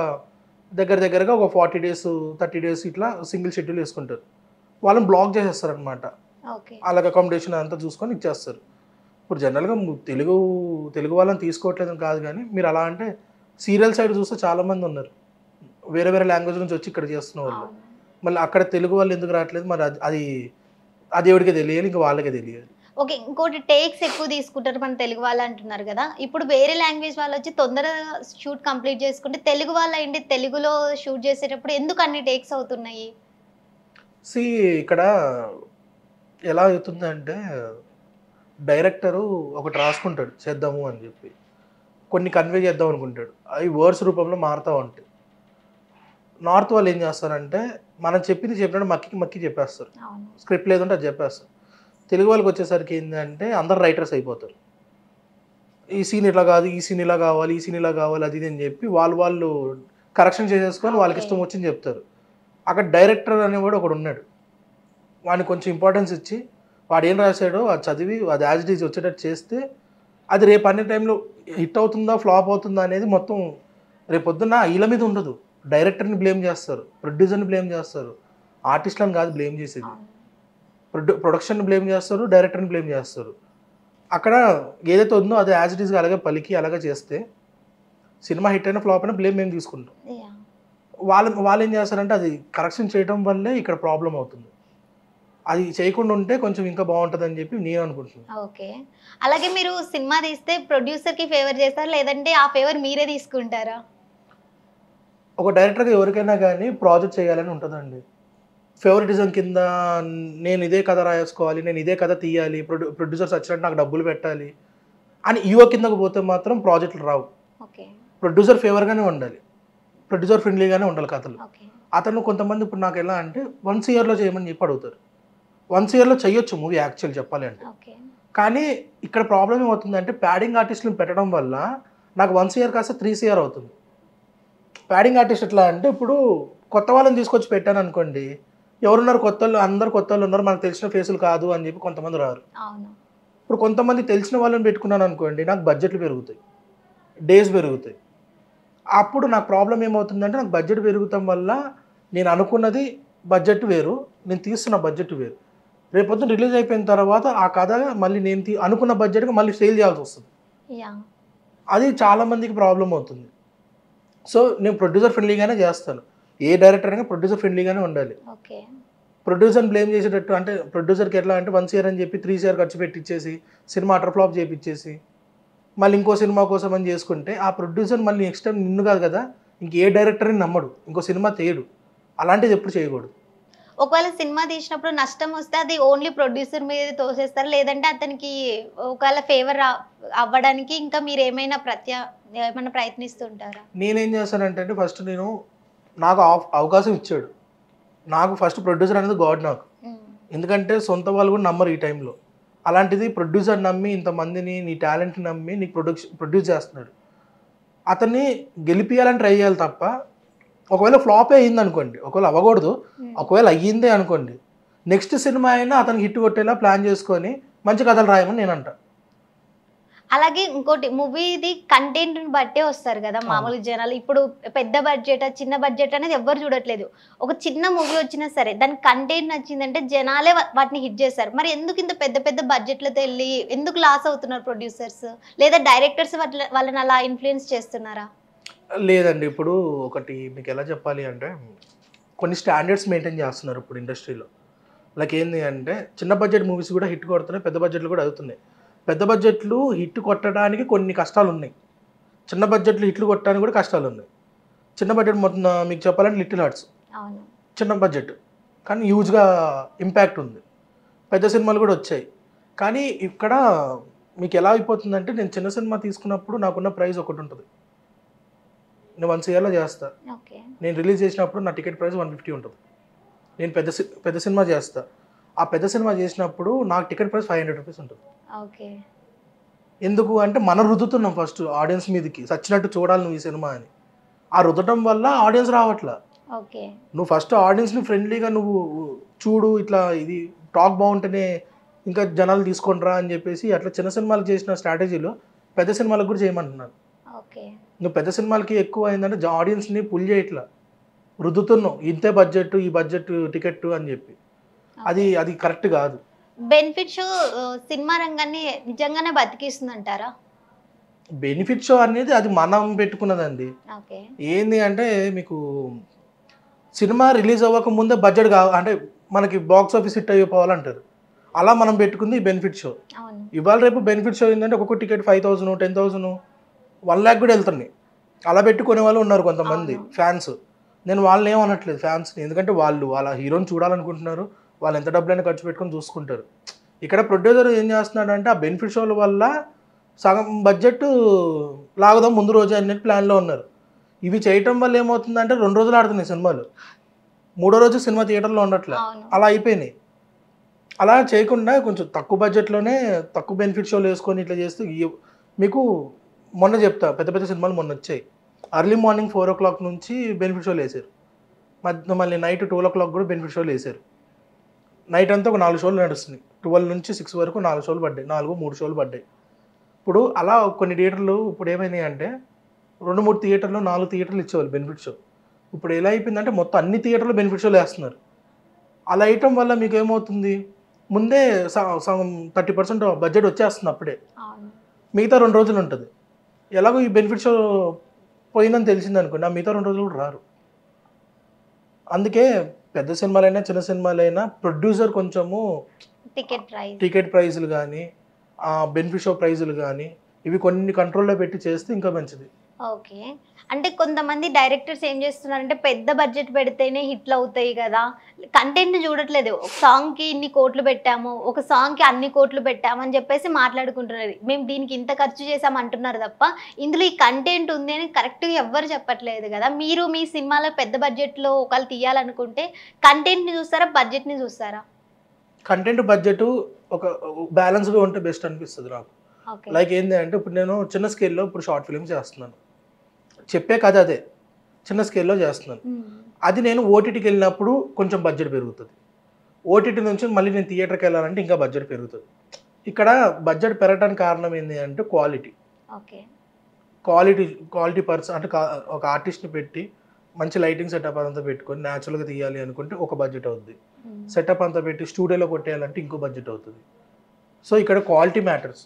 దగ్గరగా ఒక 40 days 30 days ఇట్లా సింగిల్ షెడ్యూల్ వేసుకుంటారు. వాళ్ళని బ్లాక్ చేసేస్తారనమాట. అలాగ అకామిడేషన్ అంతా చూసుకొని ఇచ్చేస్తారు. ఇప్పుడు జనరల్గా తెలుగు వాళ్ళని తీసుకోవట్లేదని కాదు, కానీ మీరు అలా అంటే సీరియల్ సైడ్ చూస్తే చాలామంది ఉన్నారు వేరే లాంగ్వేజ్ నుంచి వచ్చి ఇక్కడ చేస్తున్న వాళ్ళు. మళ్ళీ అక్కడ తెలుగు వాళ్ళు ఎందుకు రావట్లేదు మరి అది ఎవరికే తెలియాలి, ఇంకా వాళ్ళకే తెలియాలి. ఓకే. ఇంకోటి టేక్స్ ఎక్కువ తీసుకుంటారు మన తెలుగు వాళ్ళు అంటున్నారు కదా, ఇప్పుడు వేరే లాంగ్వేజ్ వాళ్ళు వచ్చి తొందరగా షూట్ కంప్లీట్ చేసుకుంటే తెలుగు వాళ్ళు అయింది తెలుగులో షూట్ చేసేటప్పుడు ఎందుకు అన్ని టేక్స్ అవుతున్నాయి? ఇక్కడ ఎలా అవుతుందంటే డైరెక్టరు ఒకటి రాసుకుంటాడు చేద్దాము అని చెప్పి, కొన్ని కన్వే చేద్దాం అనుకుంటాడు, అవి వర్డ్స్ రూపంలో మారుతూ ఉంటాయి. నార్త్ వాళ్ళు ఏం చేస్తారంటే మనం చెప్పినట్టు మక్కి చెప్పేస్తారు, స్క్రిప్ట్ లేదంటే అది చెప్పేస్తారు. తెలుగు వాళ్ళకి వచ్చేసరికి ఏంటంటే అందరు రైటర్స్ అయిపోతారు. ఈ సీన్ ఇట్లా కాదు, ఈ సీన్ ఇలా కావాలి, ఈ సీన్ ఇలా కావాలి, అది అని చెప్పి వాళ్ళు కరెక్షన్ చేసేసుకొని వాళ్ళకి ఇష్టం వచ్చింది చెప్తారు. అక్కడ డైరెక్టర్ అనేవాడు ఒకడు ఉన్నాడు, వాడిని కొంచెం ఇంపార్టెన్స్ ఇచ్చి వాడు ఏం రాశాడో అది చదివి అది యాజ్ ఇట్ ఈజ్ వచ్చేటట్టు చేస్తే అది రేపు అన్ని టైంలో హిట్ అవుతుందా ఫ్లాప్ అవుతుందా అనేది మొత్తం రేపు పొద్దున్న వీళ్ళ మీద ఉండదు. డైరెక్టర్ని బ్లేమ్ చేస్తారు, ప్రొడ్యూసర్ని బ్లేమ్ చేస్తారు, ఆర్టిస్ట్లను కాదు బ్లేమ్ చేసేది, ప్రొడక్షన్ని బ్లేమ్ చేస్తారు, డైరెక్టర్ని బ్లేమ్ చేస్తారు. అక్కడ ఏదైతే ఉందో అది యాజ్ ఇట్ ఈస్గా అలాగే పలికి అలాగే చేస్తే సినిమా హిట్ అయినా ఫ్లాప్ అయినా బ్లేమ్ మేము తీసుకుంటాం. వాళ్ళు ఏం చేస్తారంటే అది కరెక్షన్ చేయడం వల్లే ఇక్కడ ప్రాబ్లం అవుతుంది. అది చేయకుండా ఉంటే కొంచెం ఇంకా బాగుంటుంది అని చెప్పి నేను అనుకుంటున్నాను. ఓకే. అలాగే మీరు సినిమా తీస్తే ప్రొడ్యూసర్కి ఫేవర్ చేస్తారా లేదంటే ఆ ఫేవర్ మీరే తీసుకుంటారా? ఒక డైరెక్టర్గా ఎవరికైనా కానీ ప్రాజెక్ట్ చేయాలని ఉంటుందండి. ఫేవరెటిజం కింద నేను ఇదే కథ రాసుకోవాలి, నేను ఇదే కథ తీయాలి, ప్రొడ్యూసర్స్ వచ్చినట్టు నాకు డబ్బులు పెట్టాలి అని ఈవో కిందకు పోతే మాత్రం ప్రాజెక్టులు రావు. ప్రొడ్యూసర్ ఫేవర్గానే ఉండాలి, ప్రొడ్యూసర్ ఫ్రెండ్లీగానే ఉండాలి కథలు. అతను కొంతమంది ఇప్పుడు నాకు ఎలా అంటే 1 yearలో చేయమని చెప్పి అడుగుతారు. 1 yearలో చేయొచ్చు మూవీ యాక్చువల్ చెప్పాలి అంటే. కానీ ఇక్కడ ప్రాబ్లం ఏమవుతుందంటే ప్యాడింగ్ ఆర్టిస్టులను పెట్టడం వల్ల నాకు 1 year కాస్త 3 years అవుతుంది. ప్యాడింగ్ ఆర్టిస్ట్ ఎట్లా అంటే ఇప్పుడు కొత్త వాళ్ళని తీసుకొచ్చి పెట్టాను అనుకోండి, ఎవరున్నారు కొత్త వాళ్ళు, అందరు కొత్త వాళ్ళు ఉన్నారు, మనకు తెలిసిన ఫేసులు కాదు అని చెప్పి కొంతమంది రారు. ఇప్పుడు కొంతమంది తెలిసిన వాళ్ళని పెట్టుకున్నాను అనుకోండి, నాకు బడ్జెట్లు పెరుగుతాయి, డేస్ పెరుగుతాయి. అప్పుడు నాకు ప్రాబ్లం ఏమవుతుందంటే నాకు బడ్జెట్ పెరుగుతాం వల్ల నేను అనుకున్నది బడ్జెట్ వేరు, నేను తీస్తున్న బడ్జెట్ వేరు. రేపొద్దున రిలీజ్ అయిపోయిన తర్వాత ఆ కథ మళ్ళీ నేను అనుకున్న బడ్జెట్కి మళ్ళీ సేల్ చేయాల్సి వస్తుంది. అది చాలామందికి ప్రాబ్లం అవుతుంది. సో నేను ప్రొడ్యూసర్ ఫ్రెండ్లీగానే చేస్తాను. ఏ డైరెక్టర్ అయినా ప్రొడ్యూసర్ ఫ్రెండ్లీగానే ఉండాలి. ప్రొడ్యూసర్ని బ్లేమ్ చేసేటట్టు అంటే ప్రొడ్యూసర్కి ఎట్లా అంటే 1 CR అని చెప్పి 3 CR ఖర్చు పెట్టించేసి సినిమా అటర్ ఫ్లాప్ చేయించేసి మళ్ళీ ఇంకో సినిమా కోసం అని చేసుకుంటే ఆ ప్రొడ్యూసర్ మళ్ళీ నెక్స్ట్ టైం నిన్ను కాదు కదా ఇంకే డైరెక్టర్ని నమ్మడు, ఇంకో సినిమా తీయడు. అలాంటిది ఎప్పుడు చేయకూడదు. ఒకవేళ సినిమా తీసినప్పుడు నష్టం వస్తే అది ఓన్లీ ప్రొడ్యూసర్ మీద తోసేస్తారు, లేదంటే అతనికి ఒకవేళ ఫేవర్ అవ్వడానికి ఇంకా మీరు ఏమైనా ప్రయత్నిస్తుంటారా? నేనేం చేస్తానంటే ఫస్ట్ నాకు అవకాశం ఇచ్చాడు. నాకు ఫస్ట్ ప్రొడ్యూసర్ అనేది గాడ్ నాకు. ఎందుకంటే సొంత వాళ్ళు కూడా నమ్మరు ఈ టైంలో. అలాంటిది ప్రొడ్యూసర్ నమ్మి ఇంతమందిని నీ టాలెంట్ నమ్మి నీకు ప్రొడ్యూస్ చేస్తున్నాడు. అతన్ని గెలిపియాలని ట్రై చేయాలి తప్ప ఒకవేళ ఫ్లాపే అయ్యింది అనుకోండి, ఒకవేళ అవ్వకూడదు, ఒకవేళ అయ్యిందే అనుకోండి, నెక్స్ట్ సినిమా అయినా అతనికి హిట్ కొట్టేలా ప్లాన్ చేసుకొని మంచి కథలు రాయమని నేను అంట. అలాగే ఇంకోటి మూవీది కంటెంట్ బట్టే వస్తారు కదా మామూలు జనాలు. ఇప్పుడు పెద్ద బడ్జెట్ చిన్న బడ్జెట్ అనేది ఎవ్వరు చూడట్లేదు. ఒక చిన్న మూవీ వచ్చినా సరే దాని కంటెంట్ నచ్చిందంటే జనాలే వాటిని హిట్ చేస్తారు. మరి ఎందుకు ఇంత పెద్ద పెద్ద బడ్జెట్లతో వెళ్ళి ఎందుకు లాస్ అవుతున్నారు ప్రొడ్యూసర్స్, లేదా డైరెక్టర్స్ వాళ్ళని అలా ఇన్ఫ్లుయెన్స్ చేస్తున్నారా? లేదండి, ఇప్పుడు ఒకటి మీకు ఎలా చెప్పాలి అంటే కొన్ని స్టాండర్డ్స్ మెయింటైన్ చేస్తున్నారు ఇప్పుడు ఇండస్ట్రీలో. లైక్ ఏంది అంటే చిన్న బడ్జెట్ మూవీస్ కూడా హిట్ కొడుతున్నాయి, పెద్ద బడ్జెట్లు కూడా అవుతున్నాయి. పెద్ద బడ్జెట్లు హిట్ కొట్టడానికి కొన్ని కష్టాలు ఉన్నాయి, చిన్న బడ్జెట్లు హిట్లు కొట్టడానికి కూడా కష్టాలు ఉన్నాయి. చిన్న బడ్జెట్ మొత్తం మీకు చెప్పాలంటే లిటిల్ హార్ట్స్ చిన్న బడ్జెట్ కానీ హ్యూజ్గా ఇంపాక్ట్ ఉంది. పెద్ద సినిమాలు కూడా వచ్చాయి. కానీ ఇక్కడ మీకు ఎలా అయిపోతుందంటే నేను చిన్న సినిమా తీసుకున్నప్పుడు నాకున్న ప్రైస్ ఒకటి ఉంటుంది, నేను 1 CRలో చేస్తా. నేను రిలీజ్ చేసినప్పుడు నా టికెట్ ప్రైస్ 150 ఉంటుంది. నేను పెద్ద సినిమా చేస్తా, ఆ పెద్ద సినిమా చేసినప్పుడు నాకు టికెట్ ప్రైస్ 500 రూపీస్ ఉంటుంది. ఎందుకు అంటే మనం రుద్దుతున్నాం ఫస్ట్ ఆడియన్స్ మీదకి, సచ్చినట్టు చూడాలి నువ్వు ఈ సినిమా అని. ఆ రుద్దటం వల్ల ఆడియన్స్ రావట్లా. నువ్వు ఫస్ట్ ఆడియన్స్ని ఫ్రెండ్లీగా నువ్వు చూడు, ఇట్లా ఇది టాక్ బాగుంటేనే ఇంకా జనాలు తీసుకుంటారా అని చెప్పేసి అట్లా చిన్న సినిమాలకు చేసిన స్ట్రాటజీలో పెద్ద సినిమాలకు కూడా చేయమంటున్నాను. నువ్వు పెద్ద సినిమాలకి ఎక్కువ అయిందంటే ఆడియన్స్ని పుల్ చేయట్లా, రుద్దుతున్నావు ఇంతే బడ్జెట్, ఈ బడ్జెట్ టికెట్ అని చెప్పి. అది కరెక్ట్ కాదు. బెనిఫిట్ షో సినిమా రంగాన్ని నిజంగానే బతికిస్తుందంటారా? బెనిఫిట్ షో అనేది అది మనం పెట్టుకున్నదండి. ఏంది అంటే మీకు సినిమా రిలీజ్ అవ్వక ముందే బడ్జెట్ అంటే మనకి బాక్స్ ఆఫీస్ హిట్ అయిపోవాలంటారు, అలా మనం పెట్టుకుంది ఈ బెనిఫిట్ షో. ఇవాళ రేపు బెనిఫిట్ షో ఏంటంటే ఒక్కొక్క టికెట్ 5,000, 10,000, 1 lakh కూడా వెళ్తున్నాయి. అలా పెట్టుకునే వాళ్ళు ఉన్నారు కొంతమంది ఫ్యాన్స్. నేను వాళ్ళని ఏమనట్లేదు ఫ్యాన్స్ని, ఎందుకంటే వాళ్ళ హీరోని చూడాలనుకుంటున్నారు, వాళ్ళు ఎంత డబ్బులైనా ఖర్చు పెట్టుకొని చూసుకుంటారు. ఇక్కడ ప్రొడ్యూసర్ ఏం చేస్తున్నాడంటే ఆ బెనిఫిట్ షోల వల్ల సగం బడ్జెట్ లాగుదాం ముందు రోజు అనే ప్లాన్లో ఉన్నారు. ఇవి చేయటం వల్ల ఏమవుతుందంటే 2 రోజులు ఆడుతున్నాయి సినిమాలు, 3వ రోజు సినిమా థియేటర్లో ఉండట్లే, అలా అయిపోయినాయి. అలా చేయకుండా కొంచెం తక్కువ బడ్జెట్లోనే తక్కువ బెనిఫిట్ షోలు వేసుకొని ఇట్లా చేస్తూ మీకు మొన్న చెప్తా, పెద్ద పెద్ద సినిమాలు మొన్న వచ్చాయి. ఎర్లీ మార్నింగ్ 4 o'clock నుంచి బెనిఫిట్ షోలు వేసారు, మళ్ళీ నైట్ 12 o'clock కూడా బెనిఫిట్ షోలు వేసారు. నైట్ అంతా ఒక 4 షోలు నడుస్తుంది, 12 నుంచి 6 వరకు 4 షోలు పడ్డాయి, 3 షోలు పడ్డాయి. ఇప్పుడు అలా కొన్ని థియేటర్లు ఇప్పుడు ఏమైనాయి అంటే 2-3 థియేటర్లు 4 థియేటర్లు ఇచ్చేవాళ్ళు బెనిఫిట్ షో. ఇప్పుడు ఎలా అయిపోయిందంటే మొత్తం అన్ని థియేటర్లు బెనిఫిట్ షోలు వేస్తున్నారు. అలా వేయటం వల్ల మీకు ఏమవుతుంది, ముందే 30% బడ్జెట్ వచ్చేస్తుంది అప్పుడే, మిగతా 2 రోజులు ఉంటుంది. ఎలాగో ఈ బెనిఫిట్ షో పోయిందని తెలిసింది అనుకోండి, ఆ మిగతా 2 రోజులు కూడా రారు. అందుకే పెద్ద సినిమాలైనా చిన్న సినిమాలైనా ప్రొడ్యూసర్ కొంచెము టికెట్ ప్రైజులు కానీ బెనిఫిట్ షో ప్రైజులు కానీ ఇవి కొన్ని కంట్రోల్లో పెట్టి చేస్తే ఇంకా మంచిది. ఓకే, అంటే కొంతమంది డైరెక్టర్స్ ఏం చేస్తున్నారంటే పెద్ద బడ్జెట్ పెడితేనే హిట్లు అవుతాయి కదా, కంటెంట్ చూడట్లేదు. ఒక సాంగ్కి ఇన్ని కోట్లు పెట్టాము, ఒక సాంగ్కి అన్ని కోట్లు పెట్టామని చెప్పేసి మాట్లాడుకుంటున్నారు. మేము దీనికి ఇంత ఖర్చు చేసాం అంటున్నారు తప్ప ఇందులో ఈ కంటెంట్ ఉంది అని కరెక్ట్గా ఎవ్వరు చెప్పట్లేదు కదా. మీరు మీ సినిమాలో పెద్ద బడ్జెట్లో ఒకళ్ళు తీయాలనుకుంటే కంటెంట్ని చూస్తారా, బడ్జెట్ని చూస్తారా? కంటెంట్ బడ్జెట్ ఒక బ్యాలెన్స్గా ఉంటే బెస్ట్ అనిపిస్తుంది నాకు. లైక్ ఏంటి అంటే ఇప్పుడు నేను చిన్న స్కేల్లో ఇప్పుడు షార్ట్ ఫిల్మ్స్ చేస్తున్నాను, చెప్పే కథ అదే చిన్న స్కేల్లో చేస్తున్నాను. అది నేను ఓటీటీకి వెళ్ళినప్పుడు కొంచెం బడ్జెట్ పెరుగుతుంది, ఓటీటీ నుంచి మళ్ళీ నేను థియేటర్కి వెళ్ళాలంటే ఇంకా బడ్జెట్ పెరుగుతుంది. ఇక్కడ బడ్జెట్ పెరగడానికి కారణం ఏంటి అంటే క్వాలిటీ. క్వాలిటీ క్వాలిటీ పర్సన్ అంటే ఒక ఆర్టిస్ట్ని పెట్టి మంచి లైటింగ్ సెటప్ అంతా పెట్టుకొని న్యాచురల్గా తీయాలి అనుకుంటే ఒక బడ్జెట్ అవుద్ది. సెటప్ అంతా పెట్టి స్టూడియోలో కొట్టేయాలంటే ఇంకో బడ్జెట్ అవుతుంది. సో ఇక్కడ క్వాలిటీ మ్యాటర్స్.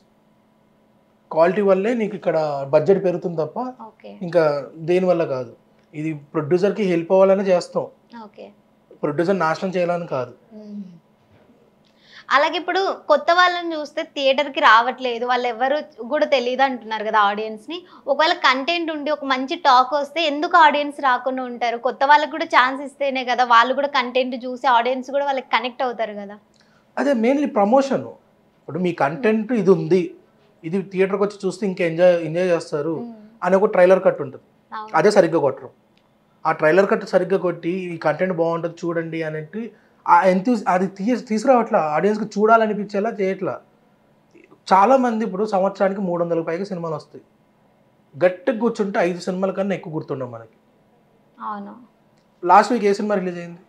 క్వాలిటీ వల్లే నీకు ఇక్కడ బడ్జెట్ పెరుగుతుంది తప్ప ఇంకా దేనివల్ల కాదు. ఇది ప్రొడ్యూసర్కి హెల్ప్ అవ్వాలని చేస్తాం, ప్రొడ్యూసర్ నాశనం చేయాలని కాదు. అలాగే ఇప్పుడు కొత్త వాళ్ళని చూస్తే థియేటర్కి రావట్లేదు, వాళ్ళు ఎవరు కూడా తెలియదు అంటున్నారు కదా ఆడియన్స్ని. ఒకవేళ కంటెంట్ ఉండి ఒక మంచి టాక్ వస్తే ఎందుకు ఆడియన్స్ రాకుండా ఉంటారు? కొత్త వాళ్ళకి కూడా ఛాన్స్ ఇస్తేనే కదా వాళ్ళు కూడా కంటెంట్ చూసి ఆడియన్స్ కూడా వాళ్ళకి కనెక్ట్ అవుతారు కదా. అదే మెయిన్లీ ప్రమోషన్. ఇప్పుడు మీ కంటెంట్ ఇది ఉంది, ఇది థియేటర్కి వచ్చి చూస్తే ఇంకా ఎంజాయ్ చేస్తారు అని ఒక ట్రైలర్ కట్ ఉంటుంది. అదే సరిగ్గా కొట్టరు. ఆ ట్రైలర్ కట్ సరిగ్గా కొట్టి ఈ కంటెంట్ బాగుంటుంది చూడండి అనేది అది తీసుకురావట్లా, ఆడియన్స్కి చూడాలనిపించేలా చేయట్లా. చాలామంది ఇప్పుడు సంవత్సరానికి 300 పైగా సినిమాలు వస్తాయి. గట్టిగా కూర్చుంటే 5 సినిమాల కన్నా ఎక్కువ గుర్తుండవు మనకి. అవును. లాస్ట్ వీక్ ఏ సినిమా రిలీజ్ అయింది?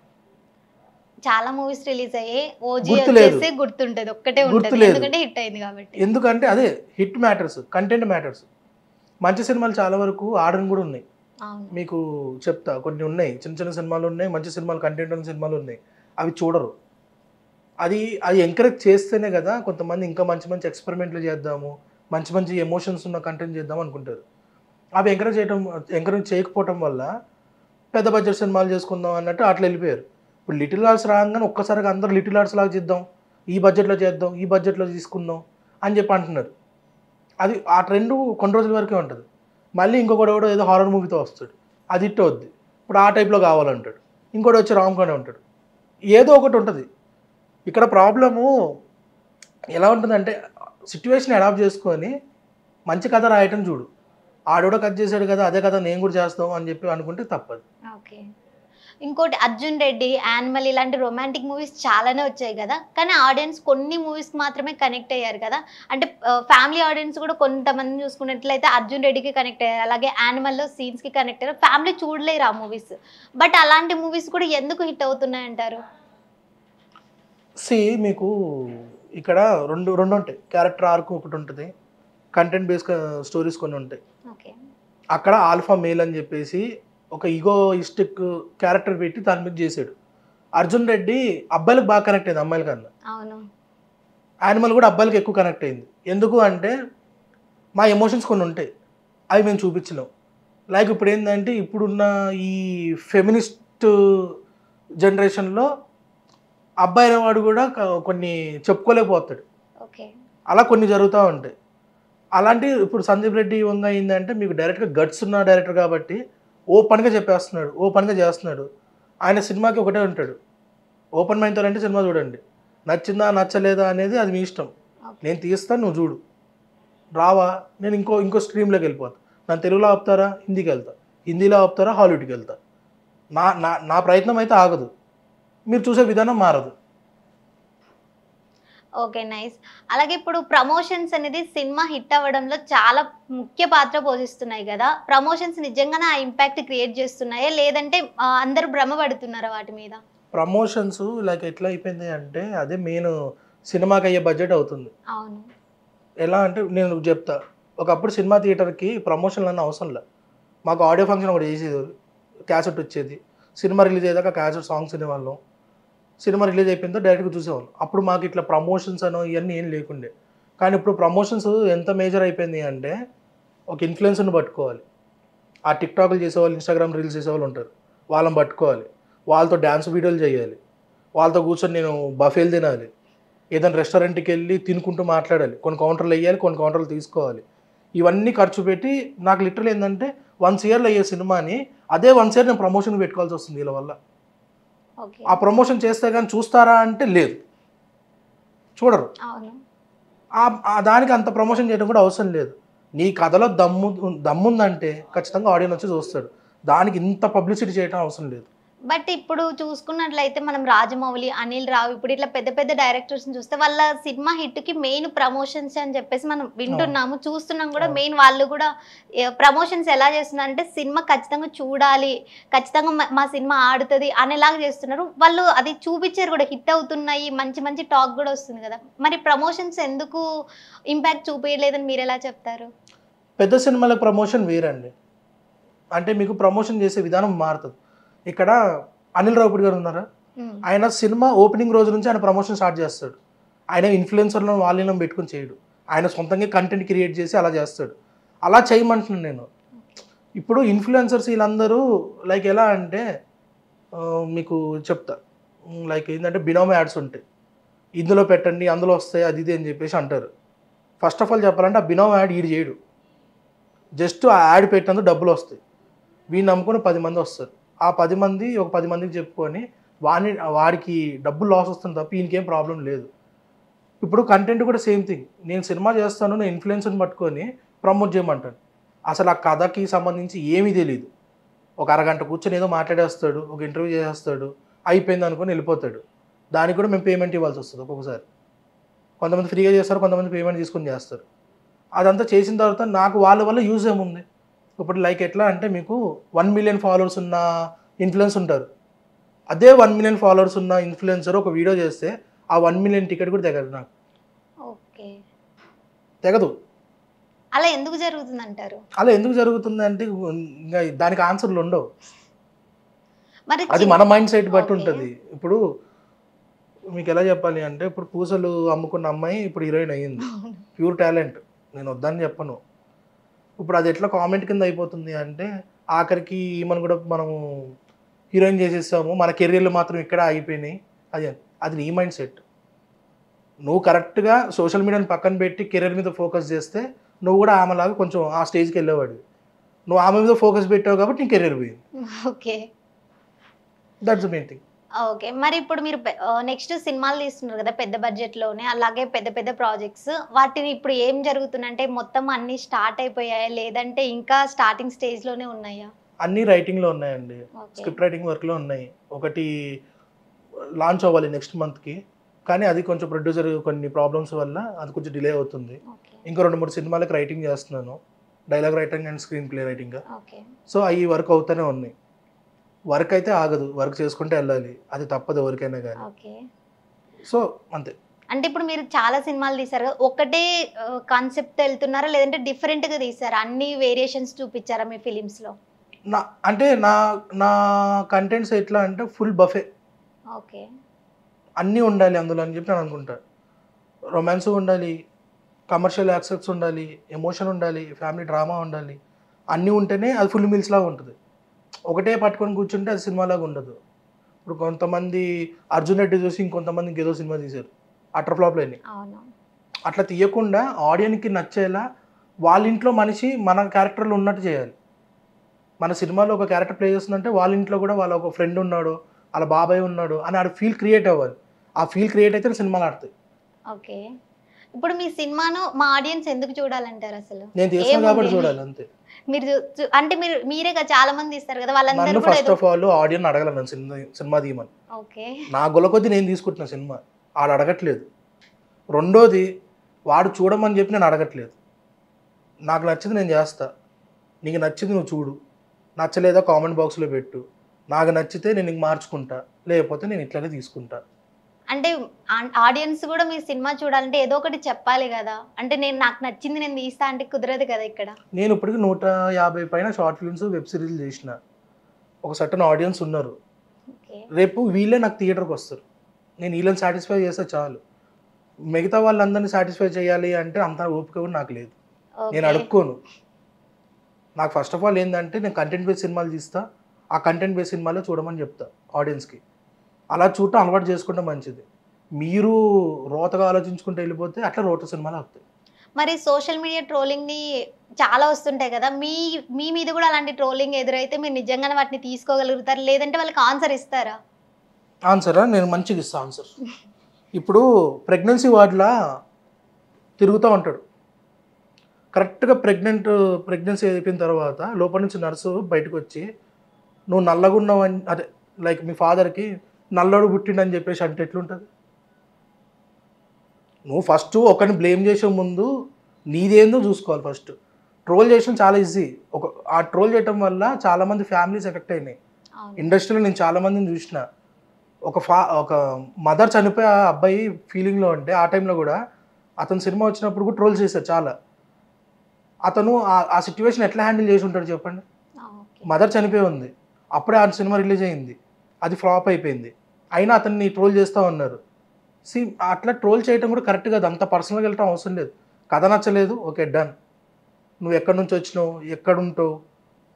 చాలా మూవీస్ రిలీజ్ అయ్యాయి, ఓజీ వచ్చేసి గుర్తుంటది ఒక్కటే ఉంటుంది ఎందుకంటే హిట్ అయింది కాబట్టి. ఎందుకంటే అదే హిట్ మ్యాటర్స్, కంటెంట్ మ్యాటర్స్. మంచి సినిమాలు చాలా వరకు ఆడని కూడా ఉన్నాయి. మీకు చెప్తా, కొన్ని ఉన్నాయి, చిన్న చిన్న సినిమాలు ఉన్నాయి, మంచి సినిమాలు కంటెంట్ ఉన్న సినిమాలు ఉన్నాయి, అవి చూడరు. అది ఎంకరేజ్ చేస్తేనే కదా కొంతమంది ఇంకా మంచి మంచి ఎక్స్పెరిమెంట్లు చేద్దాము, మంచి మంచి ఎమోషన్స్ ఉన్న కంటెంట్ చేద్దాం అనుకుంటారు. అవి ఎంకరేజ్ చేయకపోవటం వల్ల పెద్ద బడ్జెట్ సినిమాలు చేసుకుందాం అన్నట్టు అట్లా వెళ్ళిపోయారు. ఇప్పుడు లిటిల్ ఆర్ట్స్ రాగానే ఒక్కసారిగా అందరూ లిటిల్ ఆర్ట్స్ లాగా చేద్దాం, ఈ బడ్జెట్లో చేద్దాం, ఈ బడ్జెట్లో తీసుకుందాం అని చెప్పి అంటున్నారు. అది ఆ ట్రెండ్ కొన్ని రోజుల వరకే ఉంటుంది. మళ్ళీ ఇంకొకటి కూడా ఏదో హారర్ మూవీతో వస్తాడు, అది హిట్ అవుద్ది, ఇప్పుడు ఆ టైప్లో కావాలంటాడు. ఇంకోటి వచ్చి రామ్గానే ఉంటాడు, ఏదో ఒకటి ఉంటుంది. ఇక్కడ ప్రాబ్లము ఎలా ఉంటుందంటే సిచ్యువేషన్ అడాప్ట్ చేసుకొని మంచి కథ రాయటం చూడు. ఆడోడ కథ చేశాడు కదా, అదే కథ నేను కూడా చేస్తాం అని చెప్పి అనుకుంటే తప్పదు. ఓకే. ఇంకోటి అర్జున్ రెడ్డి, యానిమల్ ఇలాంటి రొమాంటిక్ మూవీస్ చాలానే వచ్చాయి కదా, కానీ ఆడియన్స్ కొన్ని మూవీస్కి మాత్రమే కనెక్ట్ అయ్యారు కదా. అంటే ఫ్యామిలీ ఆడియన్స్ కూడా కొంతమంది చూసుకున్నట్లయితే అర్జున్ రెడ్డికి కనెక్ట్ అయ్యారు, అలాగే యానిమల్లో సీన్స్కి కనెక్ట్ అయ్యారు. ఫ్యామిలీ చూడలేరు ఆ మూవీస్, బట్ అలాంటి మూవీస్ కూడా ఎందుకు హిట్ అవుతున్నాయంటారు? మీకు ఇక్కడ రెండు ఉంటాయి. క్యారెక్టర్ ఆర్క్ ఒకటి ఉంటుంది, కంటెంట్ బేస్డ్ స్టోరీస్ కొన్ని ఉంటాయి. అక్కడ ఆల్ఫా మేల్ అని చెప్పేసి ఒక ఈగోయిస్టిక్ క్యారెక్టర్ పెట్టి దాని మీద చేశాడు. అర్జున్ రెడ్డి అబ్బాయిలకు బాగా కనెక్ట్ అయింది అమ్మాయిల కన్నా. యానిమల్ కూడా అబ్బాయిలకు ఎక్కువ కనెక్ట్ అయింది. ఎందుకు అంటే మా ఎమోషన్స్ కొన్ని ఉంటాయి, అవి మేము చూపించలేం. లైక్ ఇప్పుడు ఏంటంటే ఇప్పుడున్న ఈ ఫెమినిస్ట్ జనరేషన్లో అబ్బాయి అనేవాడు కూడా కొన్ని చెప్పుకోలేకపోతాడు, అలా కొన్ని జరుగుతూ ఉంటాయి. అలాంటి ఇప్పుడు సందీప్ రెడ్డి వంగ అయిందంటే మీకు డైరెక్ట్గా గట్స్ ఉన్న డైరెక్టర్ కాబట్టి ఓపెన్గా చెప్పేస్తున్నాడు, ఓపెన్గా చేస్తున్నాడు. ఆయన సినిమాకి ఒకటే ఉంటాడు, ఓపెన్ మైండ్తో అంటే సినిమా చూడండి, నచ్చిందా నచ్చలేదా అనేది అది మీ ఇష్టం, నేను తీస్తాను నువ్వు చూడు, రావా నేను ఇంకో స్ట్రీమ్లోకి వెళ్ళిపోతాను. నన్ను తెలుగులో ఆపుతారా హిందీకి వెళ్తా, హిందీలో ఆపుతారా హాలీవుడ్కి వెళ్తా. నా ప్రయత్నం అయితే ఆగదు, మీరు చూసే విధానం మారదు. Okay, nice. అలాగే ఇప్పుడు ప్రమోషన్స్ అనేది సినిమా హిట్ అవ్వడంలో చాలా ముఖ్య పాత్ర పోషిస్తున్నాయి కదా. ప్రమోషన్స్ నిజంగానే ఆ ఇంపాక్ట్ క్రియేట్ చేస్తున్నాయా, లేదంటే అందరూ భ్రమపడుతున్నారా వాటి మీద? ప్రమోషన్స్ లైక్ ఎట్లా అయిపోయింది అంటే అదే మెయిన్ సినిమాకి అయ్యే బడ్జెట్ అవుతుంది. అవును. ఎలా అంటే నేను చెప్తా, ఒకప్పుడు సినిమా థియేటర్కి ప్రమోషన్లు అన్న అవసరం లేదు. మాకు ఆడియో ఫంక్షన్ ఒకటి చేసేది, క్యాసెట్ వచ్చేది, సినిమా రిలీజ్ అయ్యాక క్యాసెట్ సాంగ్స్ వినేవాళ్ళం, సినిమా రిలీజ్ అయిపోయిందో డైరెక్ట్గా చూసేవాళ్ళం. అప్పుడు మాకు ఇట్లా ప్రమోషన్స్ అనో ఇవన్నీ ఏం లేకుండే. కానీ ఇప్పుడు ప్రమోషన్స్ ఎంత మేజర్ అయిపోయింది అంటే ఒక ఇన్ఫ్లుయెన్సర్ని పట్టుకోవాలి, ఆ టిక్టాక్లు చేసేవాళ్ళు, ఇన్స్టాగ్రామ్ రీల్స్ చేసేవాళ్ళు ఉంటారు, వాళ్ళని పట్టుకోవాలి, వాళ్ళతో డ్యాన్స్ వీడియోలు చేయాలి, వాళ్ళతో కూర్చొని నేను బఫేలు తినాలి, ఏదైనా రెస్టారెంట్కి వెళ్ళి తినుకుంటూ మాట్లాడాలి, కొన్ని కౌంటర్లు వేయాలి, కొన్ని కౌంటర్లు తీసుకోవాలి. ఇవన్నీ ఖర్చు పెట్టి నాకు లిటరల్ ఏంటంటే 1 ఇయర్లో అయ్యే సినిమాని అదే 1 ఇయర్ నేను ప్రమోషన్ పెట్టుకోవాల్సి వస్తుంది. వీళ్ళ వల్ల ఆ ప్రమోషన్ చేస్తే కానీ చూస్తారా అంటే లేదు, చూడరు. దానికి అంత ప్రమోషన్ చేయడం కూడా అవసరం లేదు. నీ కథలో దమ్ముందంటే ఖచ్చితంగా ఆడియన్స్ వచ్చి చూస్తాడు, దానికి ఇంత పబ్లిసిటీ చేయడం అవసరం లేదు. బట్ ఇప్పుడు చూసుకున్నట్లయితే మనం రాజమౌళి, అనిల్ రావు, ఇప్పుడు ఇట్లా పెద్ద పెద్ద డైరెక్టర్స్ని చూస్తే వాళ్ళ సినిమా హిట్కి మెయిన్ ప్రమోషన్స్ అని చెప్పేసి మనం వింటున్నాము, చూస్తున్నాం కూడా. మెయిన్ వాళ్ళు కూడా ప్రమోషన్స్ ఎలా చేస్తున్నారంటే సినిమా ఖచ్చితంగా చూడాలి, ఖచ్చితంగా మా సినిమా ఆడుతుంది అనేలాగా చేస్తున్నారు వాళ్ళు. అది చూపించారు కూడా, హిట్ అవుతున్నాయి, మంచి మంచి టాక్ కూడా వస్తుంది కదా. మరి ప్రమోషన్స్ ఎందుకు ఇంపాక్ట్ చూపించలేదని మీరు ఎలా చెప్తారు? పెద్ద సినిమాలకు ప్రమోషన్ వేరండి. అంటే మీకు ప్రమోషన్ చేసే విధానం మారుతుంది. ఇక్కడ అనిల్ రావుపూడి గారు ఉన్నారా, ఆయన సినిమా ఓపెనింగ్ రోజు నుంచి ఆయన ప్రమోషన్ స్టార్ట్ చేస్తాడు. ఆయన ఇన్ఫ్లుయెన్సర్లను వాళ్ళని పెట్టుకుని చేయడు, ఆయన సొంతంగా కంటెంట్ క్రియేట్ చేసి అలా చేస్తాడు. అలా చేయమంటున్నాను నేను. ఇప్పుడు ఇన్ఫ్లుయెన్సర్స్ వీళ్ళందరూ లైక్ ఎలా అంటే మీకు చెప్తా, లైక్ ఏంటంటే బినామీ యాడ్స్ ఉంటాయి, ఇందులో పెట్టండి అందులో వస్తాయి అది ఇది అని చెప్పేసి అంటారు. ఫస్ట్ ఆఫ్ ఆల్ చెప్పాలంటే ఆ బినామీ యాడ్ ఈడు చేయడు, జస్ట్ ఆ యాడ్ పెట్టినందుకు డబ్బులు వస్తాయి, వీడిని నమ్ముకొని 10 మంది వస్తారు. ఆ 10 మంది ఒక 10 మందికి చెప్పుకొని వాడికి డబ్బులు లాస్ వస్తుంది తప్ప ఈయనకేం ప్రాబ్లం లేదు. ఇప్పుడు కంటెంట్ కూడా సేమ్ థింగ్. నేను సినిమా చేస్తాను, నేను ఇన్ఫ్లుయెన్సర్ని పట్టుకొని ప్రమోట్ చేయమంటాను. అసలు ఆ కథకి సంబంధించి ఏమీ తెలియదు, ఒక అరగంట కూర్చొని ఏదో మాట్లాడేస్తాడు, ఒక ఇంటర్వ్యూ చేసేస్తాడు, అయిపోయింది అనుకొని వెళ్ళిపోతాడు. దానికి కూడా మేము పేమెంట్ ఇవ్వాల్సి వస్తుంది ఒక్కొక్కసారి. కొంతమంది ఫ్రీగా చేస్తారు, కొంతమంది పేమెంట్ తీసుకొని చేస్తారు. అదంతా చేసిన తర్వాత నాకు వాళ్ళ వల్ల యూజ్ ఏముంది? ఇప్పుడు లైక్ ఎట్లా అంటే మీకు 1 మిలియన్ ఫాలోవర్స్ ఉన్న ఇన్ఫ్లుయెన్స్ ఉంటారు. అదే 1 మిలియన్ ఫాలోవర్స్ ఉన్న ఇన్ఫ్లుయెన్సర్ ఒక వీడియో చేస్తే ఆ 1 మిలియన్ టికెట్ కూడా తెగదు నాకు. ఓకే, తెగదు. అలా ఎందుకు జరుగుతుంది అంటారు? అలా ఎందుకు జరుగుతుంది అంటే ఇంకా దానికి ఆన్సర్లు ఉండవు. మరి అది మన మైండ్ సెట్ బట్టి ఉంటుంది. ఇప్పుడు మీకు ఎలా చెప్పాలి అంటే, ఇప్పుడు పూసలు అమ్ముకున్న అమ్మాయి ఇప్పుడు హీరోయిన్ అయ్యింది, ప్యూర్ టాలెంట్, నేను వద్దని చెప్పను. ఇప్పుడు అది ఎట్లా కామెంట్ కింద అయిపోతుంది అంటే, ఆఖరికి ఈమెను కూడా మనము హీరోయిన్ చేసేసాము, మన కెరీర్లు మాత్రం ఇక్కడ అయిపోయినాయి. అది నీ మైండ్ సెట్. నువ్వు కరెక్ట్గా సోషల్ మీడియాని పక్కన పెట్టి కెరీర్ మీద ఫోకస్ చేస్తే నువ్వు కూడా ఆమెలాగా కొంచెం ఆ స్టేజ్కి వెళ్ళేవాడు. నువ్వు ఆమె మీద ఫోకస్ పెట్టావు కాబట్టి నీ కెరీర్ పోయింది. Okay, that's the main thing. Okay. మరి ఇప్పుడు మీరు నెక్స్ట్ సినిమాలు తీస్తున్నారు కదా పెద్ద బడ్జెట్లోనే, అలాగే పెద్ద పెద్ద ప్రాజెక్ట్స్, వాటిని ఇప్పుడు ఏం జరుగుతుందంటే మొత్తం అన్ని స్టార్ట్ అయిపోయాయా, లేదంటే ఇంకా స్టార్టింగ్ స్టేజ్లోనే ఉన్నాయా? అన్నీ రైటింగ్లో ఉన్నాయండి, స్క్రిప్ట్ రైటింగ్ వర్క్లో ఉన్నాయి. ఒకటి లాంచ్ అవ్వాలి నెక్స్ట్ మంత్కి, కానీ అది కొంచెం ప్రొడ్యూసర్ కొన్ని ప్రాబ్లమ్స్ వల్ల అది కొంచెం డిలే అవుతుంది. ఇంకా 2-3 సినిమాలకు రైటింగ్ చేస్తున్నాను, dialogue writing and screen play writing. So అవి వర్క్ అవుతూనే ఉన్నాయి. వర్క్ అయితే ఆగదు, వర్క్ చేసుకుంటే వెళ్ళాలి, అది తప్పదు ఎవరికైనా కానీ. సో అంతే. అంటే ఇప్పుడు మీరు చాలా సినిమాలు తీసారు కదా, ఒకటే కాన్సెప్ట్ వెళ్తున్నారా లేదంటే డిఫరెంట్గా తీసారా? అన్ని వేరియేషన్స్ చూపించారా మీ ఫిలిమ్స్లో? నా కంటెంట్స్ ఎట్లా అంటే ఫుల్ బఫే. ఓకే, అన్నీ ఉండాలి అందులో అని చెప్పి నేను అనుకుంటా. రొమాన్స్ ఉండాలి, కమర్షియల్ యాక్సెప్ట్స్ ఉండాలి, ఎమోషన్ ఉండాలి, ఫ్యామిలీ డ్రామా ఉండాలి. అన్నీ ఉంటేనే అది ఫుల్ మీల్స్ లాగా ఉంటుంది. ఒకటే పట్టుకొని కూర్చుంటే అది సినిమాలాగా ఉండదు. ఇప్పుడు కొంతమంది అర్జున్ రెడ్డి చూసి ఇంకొంతమంది ఇంకేదో సినిమా తీశారు, అటర్ ఫ్లాప్లు అయినాయి. అట్లా తీయకుండా ఆడియన్స్కి నచ్చేలా వాళ్ళ ఇంట్లో మనిషి మన క్యారెక్టర్లో ఉన్నట్టు చేయాలి. మన సినిమాలో ఒక క్యారెక్టర్ ప్లే చేస్తుందంటే వాళ్ళ ఇంట్లో కూడా వాళ్ళ ఒక ఫ్రెండ్ ఉన్నాడు, వాళ్ళ బాబాయ్ ఉన్నాడు అని ఆడ ఫీల్ క్రియేట్ అవ్వాలి. ఆ ఫీల్ క్రియేట్ అయితే సినిమాలు ఆడతాయి. ఓకే, ఇప్పుడు మీ సినిమాను మా ఆడియన్స్ ఎందుకు చూడాలంటారు? అసలు నేను తీసాను కాబట్టి చూడాలి అంతే. మీరు అంటే మీరే కదా చాలా మంది ఇస్తారు కదా, వాళ్ళందరూ ఫస్ట్ ఆఫ్ ఆల్ ఆడియన్ అడగలను సినిమా తీయమని. ఓకే, నా గొల కొద్దీ నేను తీసుకుంటున్నా సినిమా, ఆడు అడగట్లేదు. రెండోది వాడు చూడమని చెప్పి నేను అడగట్లేదు. నాకు నచ్చింది నేను చేస్తా, నీకు నచ్చింది నువ్వు చూడు, నచ్చలేదా కామెంట్ బాక్స్లో పెట్టు, నాకు నచ్చితే నేను ఇంక మార్చుకుంటా, లేకపోతే నేను ఇట్లానే తీసుకుంటా. అంటే ఆడియన్స్ కూడా మీ సినిమా చూడాలంటే ఏదో ఒకటి చెప్పాలి కదా, అంటే నాకు నచ్చింది నేను తీస్తా అంటే కుదరదు కదా ఇక్కడ. నేను ఇప్పటికి 150 పైన షార్ట్ ఫిల్మ్స్, వెబ్ సిరీస్ చేసిన, ఒక సర్టన్ ఆడియన్స్ ఉన్నారు. రేపు వీళ్ళే నాకు థియేటర్కి వస్తారు, నేను వీళ్ళని సాటిస్ఫై చేస్తే చాలు. మిగతా వాళ్ళందరినీ సాటిస్ఫై చేయాలి అంటే అంత ఓపిక కూడా నాకు లేదు, నేను అడుక్కోను. నాకు ఫస్ట్ ఆఫ్ ఆల్ ఏంటంటే నేను కంటెంట్ బేస్ సినిమాలు తీస్తా, ఆ కంటెంట్ బేస్ సినిమాలో చూడమని చెప్తా ఆడియన్స్కి. అలా చూడటం అలవాటు చేసుకుంటే మంచిది. మీరు రోతగా ఆలోచించుకుంటూ వెళ్ళిపోతే అట్లా రోత సినిమాలు అవుతాయి. మరి సోషల్ మీడియా ట్రోలింగ్ని చాలా వస్తుంటాయి కదా, మీ మీద కూడా అలాంటి ట్రోలింగ్ ఎదురైతే మీరు నిజంగానే వాటిని తీసుకోగలుగుతారు, లేదంటే వాళ్ళకి ఆన్సర్ ఇస్తారా? ఆన్సరా? నేను మంచిగా ఇస్తాను ఆన్సర్. ఇప్పుడు ప్రెగ్నెన్సీ వార్డులా తిరుగుతూ ఉంటాడు, కరెక్ట్గా ప్రెగ్నెన్సీ అయిపోయిన తర్వాత లోపల నుంచి నర్సు బయటకు వచ్చి నువ్వు నల్లగున్నావని, అదే లైక్ మీ ఫాదర్కి నల్లడు పుట్టిండని చెప్పేసి అంటే ఎట్లుంటుంది? నువ్వు ఫస్ట్ ఒకరిని బ్లేమ్ చేసే ముందు నీదేందో చూసుకోవాలి. ఫస్ట్ ట్రోల్ చేయడం చాలా ఈజీ. ఆ ట్రోల్ చేయడం వల్ల చాలామంది ఫ్యామిలీస్ ఎఫెక్ట్ అయినాయి. ఇండస్ట్రీలో నేను చాలామందిని చూసిన. ఒక మదర్ చనిపోయి ఆ అబ్బాయి ఫీలింగ్లో ఉంటే ఆ టైంలో కూడా అతని సినిమా వచ్చినప్పుడు కూడా ట్రోల్ చేశారు చాలా. అతను ఆ సిచ్యువేషన్ ఎట్లా హ్యాండిల్ చేసి ఉంటాడు చెప్పండి. ఓకే. మదర్ చనిపోయి ఉంది, అప్పుడే ఆ సినిమా రిలీజ్ అయింది, అది ఫ్లాప్ అయిపోయింది, అయినా అతన్ని ట్రోల్ చేస్తూ ఉన్నారు. సి అట్లా ట్రోల్ చేయడం కూడా కరెక్ట్ కాదు, అంత పర్సనల్గా వెళ్ళటం అవసరం లేదు. కథ నచ్చలేదు, ఓకే డన్. నువ్వు ఎక్కడి నుంచి వచ్చినావు, ఎక్కడుంటావు,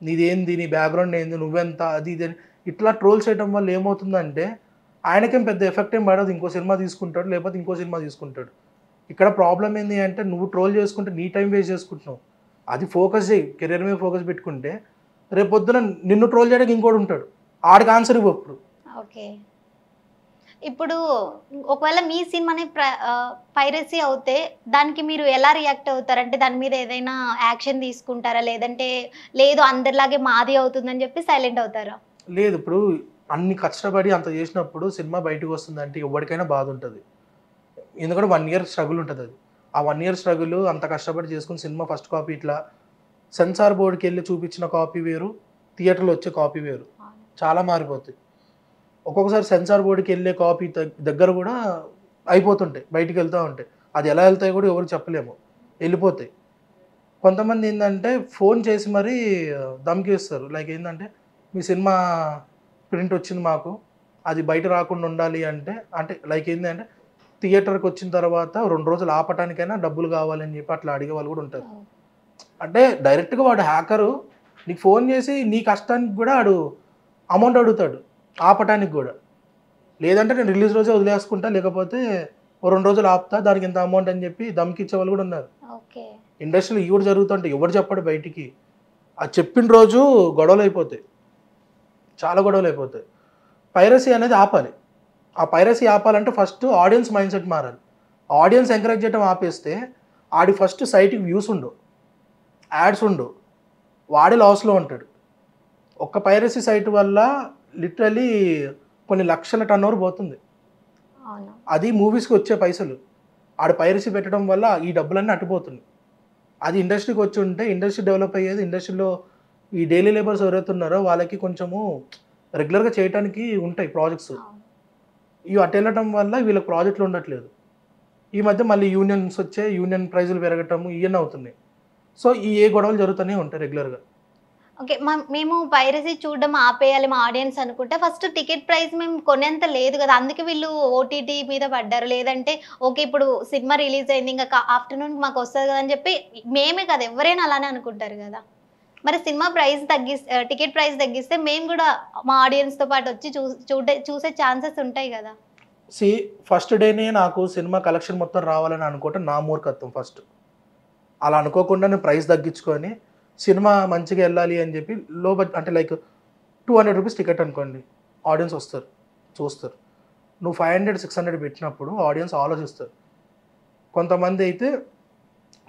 నీదేంది, నీ బ్యాక్గ్రౌండ్ ఏంది, నువ్వెంత, అది ఇది అని ఇట్లా ట్రోల్ చేయడం వల్ల ఏమవుతుందంటే ఆయనకేం పెద్ద ఎఫెక్ట్ ఏం పడదు, ఇంకో సినిమా తీసుకుంటాడు లేకపోతే ఇంకో సినిమా తీసుకుంటాడు. ఇక్కడ ప్రాబ్లం ఏంది అంటే నువ్వు ట్రోల్ చేసుకుంటే నీ టైం వేస్ట్ చేసుకుంటున్నావు. అది ఫోకస్ చేయి, కెరీర్ మీద ఫోకస్ పెట్టుకుంటే రేపు పొద్దున నిన్ను ట్రోల్ చేయడానికి ఇంకోటి ఉంటాడు, ఆడికి ఆన్సర్ ఇవ్వప్పుడు. ఓకే. ఇప్పుడు ఒకవేళ మీ సినిమాని పైరసీ అవుతే దానికి మీరు ఎలా రియాక్ట్ అవుతారు? అంటే దాని మీద ఏదైనా యాక్షన్ తీసుకుంటారా? లేదంటే లేదు అందరిలాగే మాది అవుతుందని చెప్పి సైలెంట్ అవుతారా? లేదు, ఇప్పుడు అన్ని కష్టపడి అంత చేసినప్పుడు సినిమా బయటకు వస్తుందంటే ఎవరికైనా బాధ ఉంటుంది. ఎందుకంటే 1 year స్ట్రగుల్ ఉంటుంది. అది ఆ 1 year స్ట్రగుల్ అంత కష్టపడి చేసుకుని సినిమా ఫస్ట్ కాపీ ఇట్లా సెన్సార్ బోర్డుకి వెళ్ళి చూపించిన కాపీ వేరు, థియేటర్లో వచ్చే కాపీ వేరు, చాలా మారిపోతాయి. ఒక్కొక్కసారి సెన్సార్ బోర్డుకి వెళ్ళే కాపీ దగ్గర కూడా అయిపోతుంటాయి, బయటికి వెళ్తూ ఉంటాయి. అది ఎలా వెళ్తాయి కూడా ఎవరు చెప్పలేము, వెళ్ళిపోతాయి. కొంతమంది ఏంటంటే ఫోన్ చేసి మరీ ధమ్కిస్తారు, లైక్ ఏంటంటే మీ సినిమా ప్రింట్ వచ్చింది మాకు, అది బయట రాకుండా ఉండాలి అంటే, అంటే లైక్ ఏంటంటే థియేటర్కి వచ్చిన తర్వాత 2 రోజులు ఆపటానికైనా డబ్బులు కావాలని చెప్పి అట్లా అడిగే వాళ్ళు కూడా ఉంటారు. అంటే డైరెక్ట్గా వాడు హ్యాకరు నీకు ఫోన్ చేసి నీ కష్టానికి కూడా వాడు అమౌంట్ అడుగుతాడు, ఆపటానికి కూడా. లేదంటే నేను రిలీజ్ రోజే వదిలేసుకుంటా, లేకపోతే 2 రోజులు ఆపుతా, దానికి ఎంత అమౌంట్ అని చెప్పి దమ్కిచ్చే వాళ్ళు కూడా ఉన్నారు. ఓకే. ఇండస్ట్రీలో ఇవి కూడా జరుగుతుంటాయి, ఎవరు చెప్పడు బయటికి. అది చెప్పిన రోజు గొడవలు అయిపోతాయి, చాలా గొడవలు అయిపోతాయి. పైరసీ అనేది ఆపాలి. ఆ పైరసీ ఆపాలంటే ఫస్ట్ ఆడియన్స్ మైండ్ సెట్ మారాలి. ఆడియన్స్ ఎంకరేజ్ చేయడం ఆపేస్తే ఆడి ఫస్ట్ సైట్కి వ్యూస్ ఉండవు, యాడ్స్ ఉండవు, వాడి లాస్లో ఉంటాడు. ఒక్క పైరసీ సైట్ వల్ల లిటరలీ కొన్ని లక్షల టర్నోవర్ పోతుంది. అది మూవీస్కి వచ్చే పైసలు. ఆడ పైరసీ పెట్టడం వల్ల ఈ డబ్బులన్నీ అట్టుపోతున్నాయి. అది ఇండస్ట్రీకి వచ్చి ఉంటే ఇండస్ట్రీ డెవలప్ అయ్యేది. ఇండస్ట్రీలో ఈ డైలీ లేబర్స్ ఎవరైతే ఉన్నారో వాళ్ళకి కొంచెము రెగ్యులర్గా చేయడానికి ఉంటాయి ప్రాజెక్ట్స్. ఇవి అటు వెళ్ళటం వల్ల వీళ్ళకి ప్రాజెక్టులు ఉండట్లేదు. ఈ మధ్య మళ్ళీ యూనియన్స్ వచ్చే, యూనియన్ ప్రైజులు పెరగటము ఇవన్నీ అవుతున్నాయి. సో ఏ గొడవలు జరుగుతూనే ఉంటాయి రెగ్యులర్గా. ఓకే. మేము పైరసీ చూడడం ఆపేయాలి మా ఆడియన్స్ అనుకుంటే ఫస్ట్ టికెట్ ప్రైస్ మేము కొనేంత లేదు కదా, అందుకే వీళ్ళు ఓటీటీ మీద పడ్డారు. లేదంటే ఓకే ఇప్పుడు సినిమా రిలీజ్ అయింది ఇంకా ఆఫ్టర్నూన్ మాకు వస్తుంది కదా అని చెప్పి మేమే కదా, ఎవరైనా అలానే అనుకుంటారు కదా. మరి సినిమా ప్రైస్ టికెట్ ప్రైస్ తగ్గిస్తే మేము కూడా మా ఆడియన్స్తో పాటు వచ్చి చూసే ఛాన్సెస్ ఉంటాయి కదా. ఫస్ట్ డేనే నాకు సినిమా కలెక్షన్ మొత్తం రావాలని అనుకోవటం నా మూర్ఖత్వం. ఫస్ట్ అలా అనుకోకుండా నేను ప్రైస్ తగ్గించుకొని సినిమా మంచిగా వెళ్ళాలి అని చెప్పి లో బడ్జెట్ అంటే లైక్ 200 రూపీస్ టికెట్ అనుకోండి, ఆడియన్స్ వస్తారు చూస్తారు. నువ్వు 500 600 పెట్టినప్పుడు ఆడియన్స్ ఆలోచిస్తారు. కొంతమంది అయితే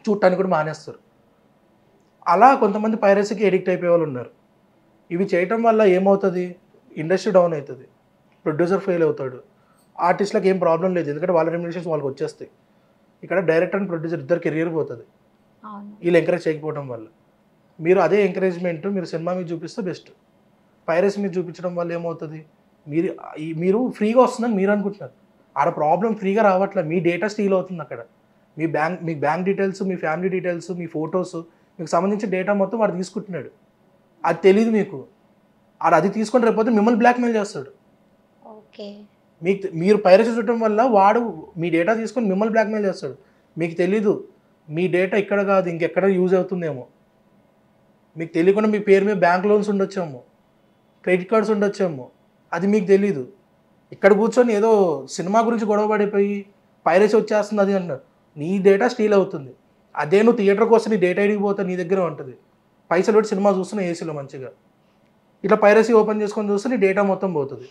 చూడటానికి కూడా మానేస్తారు. అలా కొంతమంది పైరసీకి ఎడిక్ట్ అయిపోయే వాళ్ళు ఉన్నారు. ఇవి చేయటం వల్ల ఏమవుతుంది, ఇండస్ట్రీ డౌన్ అవుతుంది, ప్రొడ్యూసర్ ఫెయిల్ అవుతాడు, ఆర్టిస్ట్లకు ఏం ప్రాబ్లం లేదు ఎందుకంటే వాళ్ళ రెమ్యునరేషన్స్ వాళ్ళకి వచ్చేస్తాయి. ఇక్కడ డైరెక్టర్ అండ్ ప్రొడ్యూసర్ ఇద్దరు కెరియర్ పోతుంది వీళ్ళు ఎంకరేజ్ చేయకపోవడం వల్ల. మీరు అదే ఎంకరేజ్మెంట్ మీరు సినిమా మీద చూపిస్తే బెస్ట్. పైరసీ మీద చూపించడం వల్ల ఏమవుతుంది, మీరు ఫ్రీగా వస్తుందని మీరు అనుకుంటున్నారు, ఆడ ప్రాబ్లం ఫ్రీగా రావట్లేదు, మీ డేటా స్టీల్ అవుతుంది. అక్కడ మీ బ్యాంక్ డీటెయిల్స్, మీ ఫ్యామిలీ డీటెయిల్స్, మీ ఫొటోస్, మీకు సంబంధించిన డేటా మొత్తం వాడు తీసుకుంటున్నాడు. అది తెలియదు మీకు. అది తీసుకొని రేపు మిమ్మల్ని బ్లాక్మెయిల్ చేస్తాడు. ఓకే. మీరు పైరసీ చూడటం వల్ల వాడు మీ డేటా తీసుకొని మిమ్మల్ని బ్లాక్మెయిల్ చేస్తాడు. మీకు తెలీదు మీ డేటా ఇక్కడ కాదు ఇంకెక్కడ యూజ్ అవుతుందేమో. మీకు తెలియకుండా మీ పేరు మీద బ్యాంక్ లోన్స్ ఉండొచ్చేమో, క్రెడిట్ కార్డ్స్ ఉండొచ్చేమో, అది మీకు తెలీదు. ఇక్కడ కూర్చొని ఏదో సినిమా గురించి గొడవ పడిపోయి పైరసీ వచ్చేస్తుంది అది అంటారు, నీ డేటా స్టీల్ అవుతుంది. అదే నువ్వు థియేటర్కి వస్తే నీ డేటా ఐడికి పోతే నీ దగ్గర ఉంటుంది, పైసలు పెట్టి సినిమా చూస్తున్నా ఏసీలో మంచిగా. ఇట్లా పైరసీ ఓపెన్ చేసుకొని చూస్తే నీ డేటా మొత్తం పోతుంది.